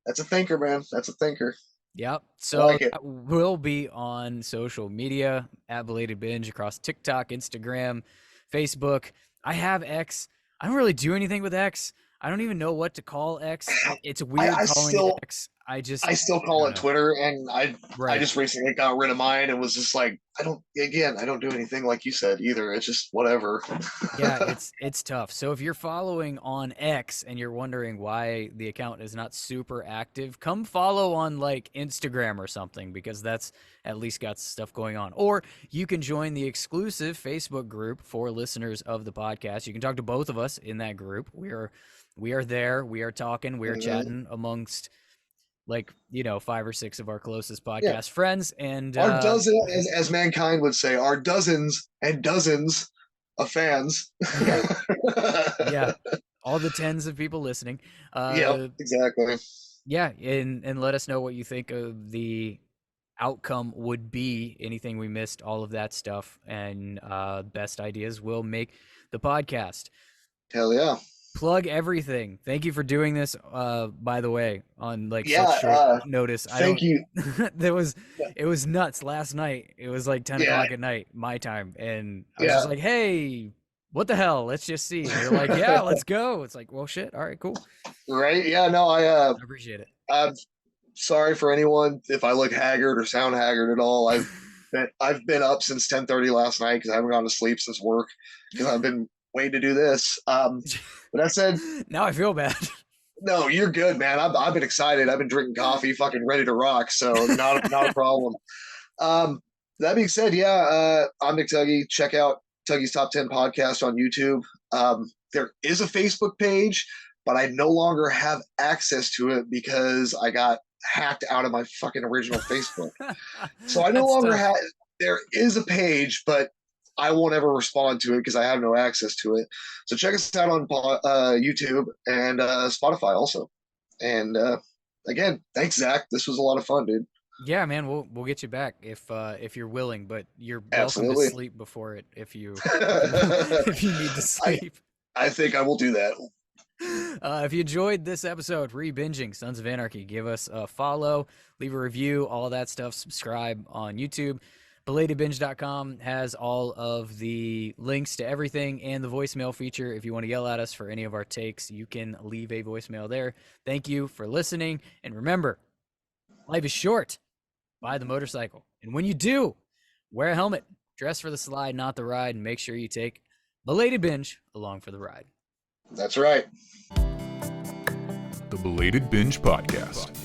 That's a thinker, man. That's a thinker. Yep. So we'll be on social media at Belated Binge across TikTok, Instagram, Facebook. I have X. I don't really do anything with X. I don't even know what to call X. It's weird calling it X. I still call it Twitter, and I just recently got rid of mine and was just like, I don't do anything like you said either. It's just whatever. Yeah, it's tough. So if you're following on X and you're wondering why the account is not super active, come follow on like Instagram or something, because that's at least got stuff going on. Or you can join the exclusive Facebook group for listeners of the podcast. You can talk to both of us in that group. We are there. We are talking. We are chatting amongst 5 or 6 of our closest podcast friends, and our dozen, as mankind would say, our dozens and dozens of fans. Yeah, all the tens of people listening. Yeah, exactly. Yeah, and let us know what you think of the outcome would be, anything we missed, all of that stuff, and best ideas will make the podcast. Hell yeah. Plug everything. Thank you for doing this, by the way, on such short notice. Thank you. It was nuts last night. It was like 10 o'clock at night, my time. And I was just like, hey, what the hell? Let's just see. And you're like, yeah, let's go. It's like, well, shit. All right, cool. Right. Yeah, no, I appreciate it. I'm sorry for anyone if I look haggard or sound haggard at all. I've been up since 10:30 last night because I haven't gone to sleep since work because I've been waiting to do this. But that said, now I feel bad. No, you're good, man. I've been excited. I've been drinking coffee, fucking ready to rock. So not a problem. That being said, I'm McTuggy. Check out Tuggy's Top 10 podcast on YouTube. There is a Facebook page, but I no longer have access to it because I got hacked out of my fucking original Facebook. So I no longer have. There is a page, but I won't ever respond to it because I have no access to it. So check us out on YouTube and Spotify also. And again, thanks, Zach. This was a lot of fun, dude. Yeah, man, we'll get you back if you're willing, but you're welcome to sleep before it if you if you need to sleep. I think I will do that. If you enjoyed this episode, re-binging Sons of Anarchy, give us a follow, leave a review, all that stuff. Subscribe on YouTube. BelatedBinge.com has all of the links to everything and the voicemail feature. If you want to yell at us for any of our takes, you can leave a voicemail there. Thank you for listening. And remember, life is short. Buy the motorcycle. And when you do, wear a helmet. Dress for the slide, not the ride. And make sure you take Belated Binge along for the ride. That's right. The Belated Binge Podcast.